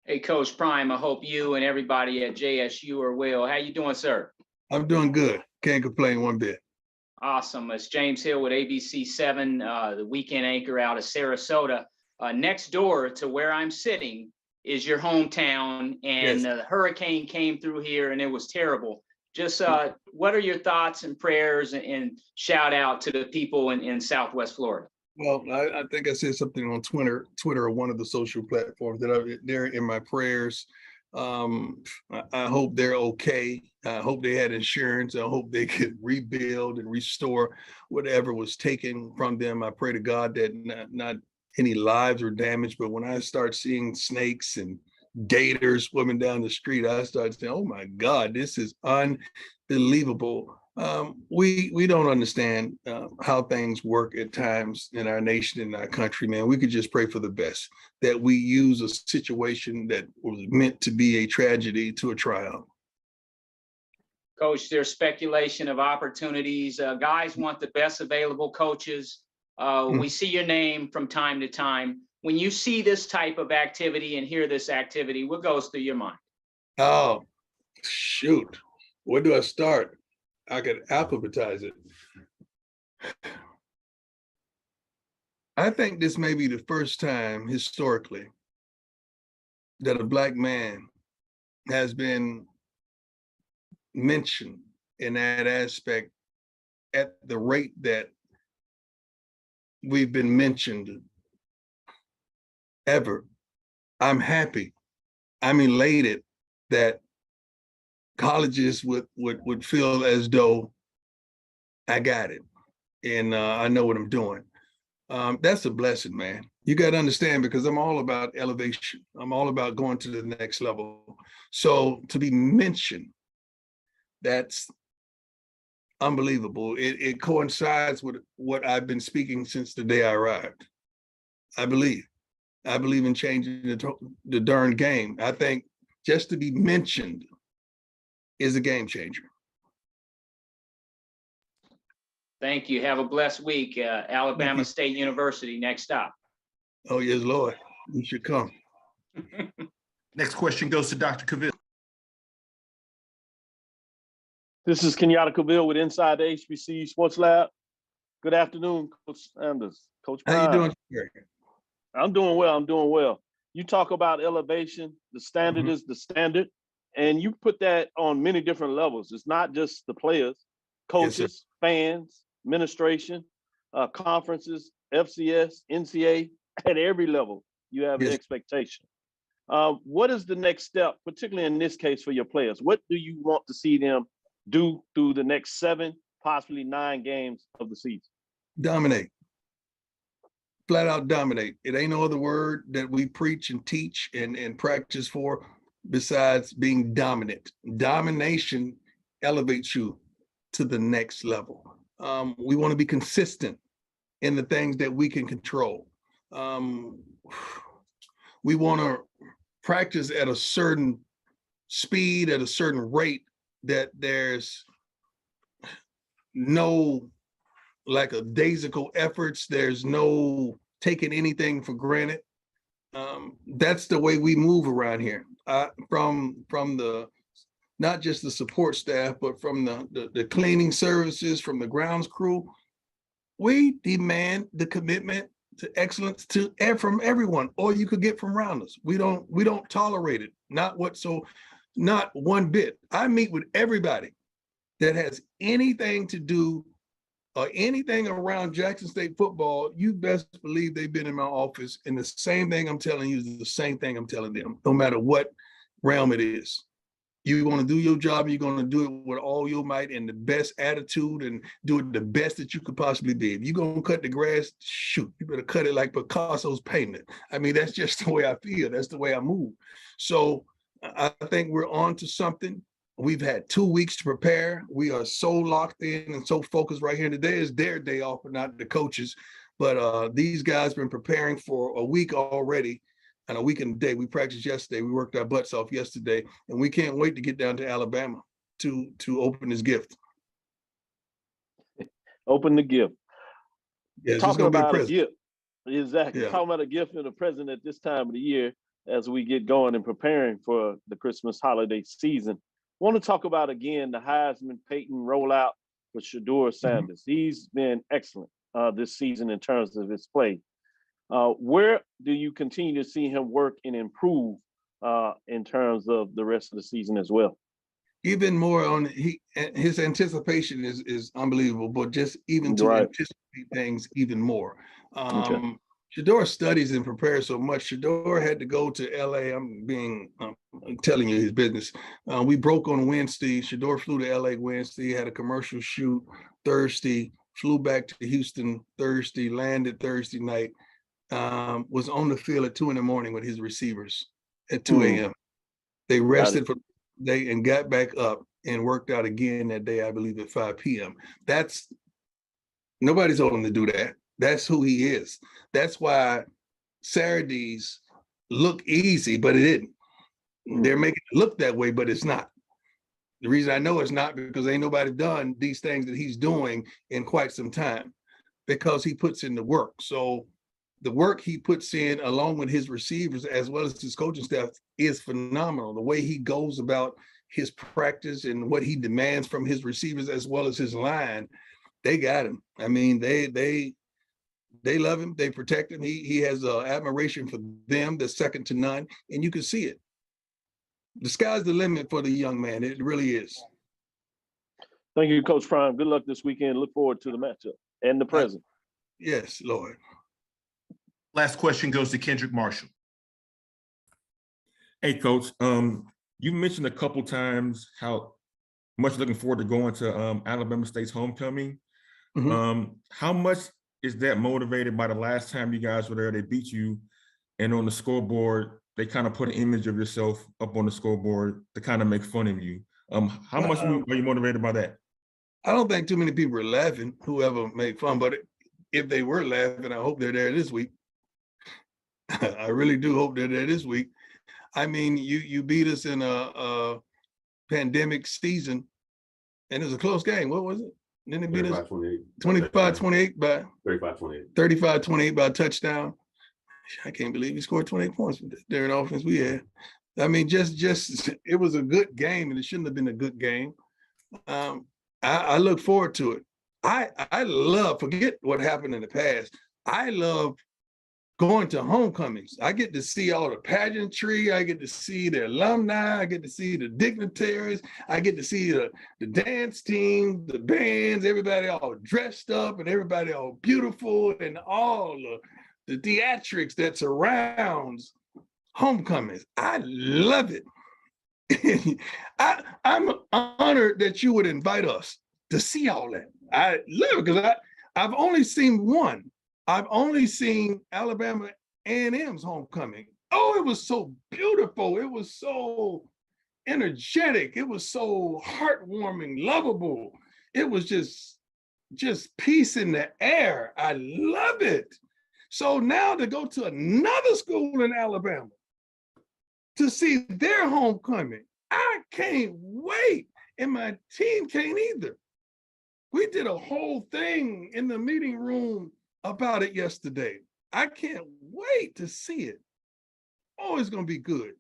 Hey, Coach Prime, I hope you and everybody at JSU are well. How you doing, sir? I'm doing good. Can't complain one bit. Awesome. It's James Hill with ABC 7, the weekend anchor out of Sarasota. Next door to where I'm sitting is your hometown, and Yes. the hurricane came through here and it was terrible. Just what are your thoughts and prayers and shout out to the people in Southwest Florida? Well, I think I said something on Twitter or one of the social platforms that they're in my prayers. I hope they're okay. I hope they had insurance. I hope they could rebuild and restore whatever was taken from them. I pray to God that not any lives were damaged, but when I start seeing snakes and gators swimming down the street, I start saying, oh my God, this is unbelievable. We don't understand how things work at times in our nation, in our country, man. We could just pray for the best, that we use a situation that was meant to be a tragedy to a triumph. Coach, there's speculation of opportunities. Guys want the best available coaches. We see your name from time to time. When you see this type of activity and hear this activity, what goes through your mind? Oh, shoot. Where do I start? I could alphabetize it. I think this may be the first time historically that a Black man has been mentioned in that aspect at the rate that we've been mentioned ever. I'm happy. I'm elated that colleges would feel as though I got it and I know what I'm doing. That's a blessing, man. You got to understand, because I'm all about elevation. I'm all about going to the next level. So to be mentioned, that's unbelievable. It coincides with what I've been speaking since the day I arrived. I believe in changing the darn game. I think just to be mentioned is a game changer. Thank you. Have a blessed week. Alabama State University, next stop. Oh, yes, Lord. You should come. Next question goes to Dr. Cavill. This is Kenyatta Cavill with Inside the HBC Sports Lab. Good afternoon, Coach Sanders. Coach Prime. How you doing, Jerry? I'm doing well. I'm doing well. You talk about elevation. The standard is the standard, and you put that on many different levels. It's not just the players, coaches, fans, administration, conferences, FCS, NCAA. At every level, you have an expectation. What is the next step, particularly in this case for your players? What do you want to see them do through the next 7, possibly 9 games of the season? Dominate. Flat out dominate. It ain't no other word that we preach and teach and practice for besides being dominant. Domination elevates you to the next level. We want to be consistent in the things that we can control. We want to practice at a certain speed, at a certain rate, that there's no lackadaisical efforts. There's no taking anything for granted. That's the way we move around here. From the not just the support staff, but from the cleaning services, from the grounds crew, we demand the commitment to excellence from everyone, or you could get from Rounders. We don't tolerate it. Not one bit. I meet with everybody that has anything to do or anything around Jackson State football. You best believe they've been in my office, and the same thing I'm telling you is the same thing I'm telling them, no matter what realm it is. You're going to do your job, and you're going to do it with all your might and the best attitude and do it the best that you could possibly be. If you're going to cut the grass, shoot, you better cut it like Picasso's painting it. I mean, that's just the way I feel. That's the way I move. So I think we're on to something. We've had 2 weeks to prepare. We are so locked in and so focused right here. Today is their day off, but not the coaches. But these guys have been preparing for a week already. And a week and a day. We practiced yesterday. We worked our butts off yesterday, and we can't wait to get down to Alabama to open this gift. Open the gift. Yeah, talking about a gift. Exactly. Yeah. Talking about a gift and a present at this time of the year as we get going and preparing for the Christmas holiday season. Want to talk about again the Heisman Peyton rollout for Shedeur Sanders. He's been excellent this season in terms of his play. Where do you continue to see him work and improve in terms of the rest of the season as well? Even more on his anticipation is unbelievable, but just even to anticipate things even more. Shedeur studies and prepares so much. Shedeur had to go to LA. I'm telling you his business. We broke on Wednesday. Shedeur flew to LA Wednesday, had a commercial shoot Thursday, flew back to Houston Thursday, landed Thursday night. Was on the field at 2 a.m. with his receivers at 2 a.m. They rested for the day and got back up and worked out again that day, I believe, at 5 p.m. Nobody's told him to do that. That's who he is. That's why Saturdays look easy, but it isn't. They're making it look that way, but it's not. The reason I know it's not because ain't nobody done these things that he's doing in quite some time, because he puts in the work. So the work he puts in along with his receivers as well as his coaching staff is phenomenal. The way he goes about his practice and what he demands from his receivers as well as his line, they got him. I mean, they love him. They protect him. He has admiration for them that's second to none, and you can see it. The sky's the limit for the young man. It really is. Thank you, Coach Prime. Good luck this weekend. Look forward to the matchup and the present. Yes, Lord. Last question goes to Kendrick Marshall. Hey, Coach. You mentioned a couple times how much looking forward to going to Alabama State's homecoming. How much is that motivated by the last time you guys were there? They beat you, and on the scoreboard, they kind of put an image of yourself up on the scoreboard to kind of make fun of you. How much are you motivated by that? I don't think too many people are laughing, whoever made fun, but if they were laughing, I hope they're there this week. I really do hope they're there this week. I mean, you beat us in a pandemic season, and it was a close game. What was it? Then it beat us 25-28 by 35-28 by a touchdown. I can't believe he scored 28 points during the offense we had. I mean, just it was a good game, and it shouldn't have been a good game. I look forward to it. I love, forget what happened in the past. I love going to homecomings. I get to see all the pageantry. I get to see the alumni. I get to see the dignitaries. I get to see the dance team, the bands, everybody all dressed up and everybody all beautiful, and all the theatrics that surrounds homecomings. I love it. I'm honored that you would invite us to see all that. I love it because I've only seen one. I've only seen Alabama A&M's homecoming. Oh, it was so beautiful. It was so energetic. It was so heartwarming, lovable. It was just peace in the air. I love it. So now to go to another school in Alabama to see their homecoming, I can't wait. And my team can't either. We did a whole thing in the meeting room about it yesterday. I can't wait to see it. Oh, it's going to be good.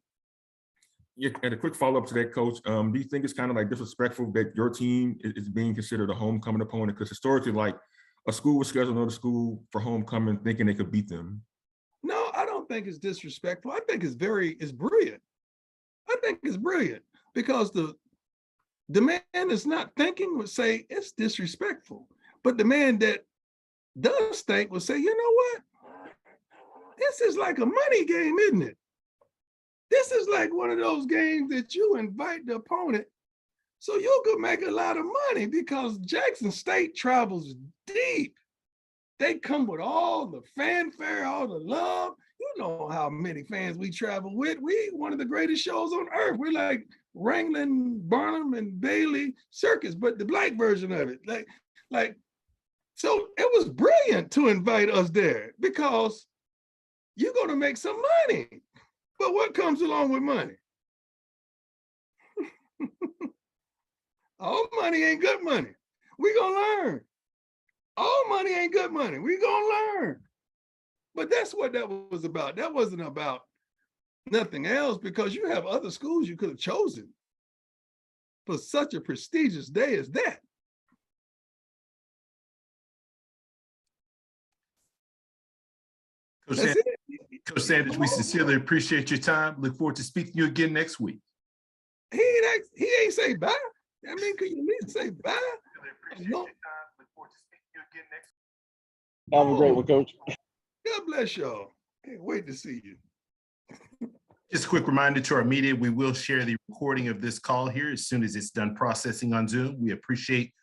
Yeah, and a quick follow-up to that, Coach. Do you think it's kind of like disrespectful that your team is being considered a homecoming opponent? Because historically, like a school would schedule another school for homecoming thinking they could beat them. No, I don't think it's disrespectful. I think it's brilliant. I think it's brilliant because the man that's not thinking would say it's disrespectful. But the man that does think would say, you know what? This is like a money game, isn't it? This is like one of those games that you invite the opponent so you could make a lot of money because Jackson State travels deep. They come with all the fanfare, all the love. You know how many fans we travel with. We one of the greatest shows on earth. We're like Wrangling, Barnum, and Bailey Circus, but the black version of it. So it was brilliant to invite us there because you're going to make some money. But what comes along with money? All money ain't good money. We're going to learn. All money ain't good money. We're going to learn. But that's what that was about. That wasn't about nothing else because you have other schools you could have chosen for such a prestigious day as that. Coach Sanders, we sincerely appreciate your time. Look forward to speaking to you again next week. He ain't say bye. I mean, could you at least say bye? No. Have a great one, Coach. God bless y'all. Can't wait to see you. Just a quick reminder to our media, we will share the recording of this call here as soon as it's done processing on Zoom. We appreciate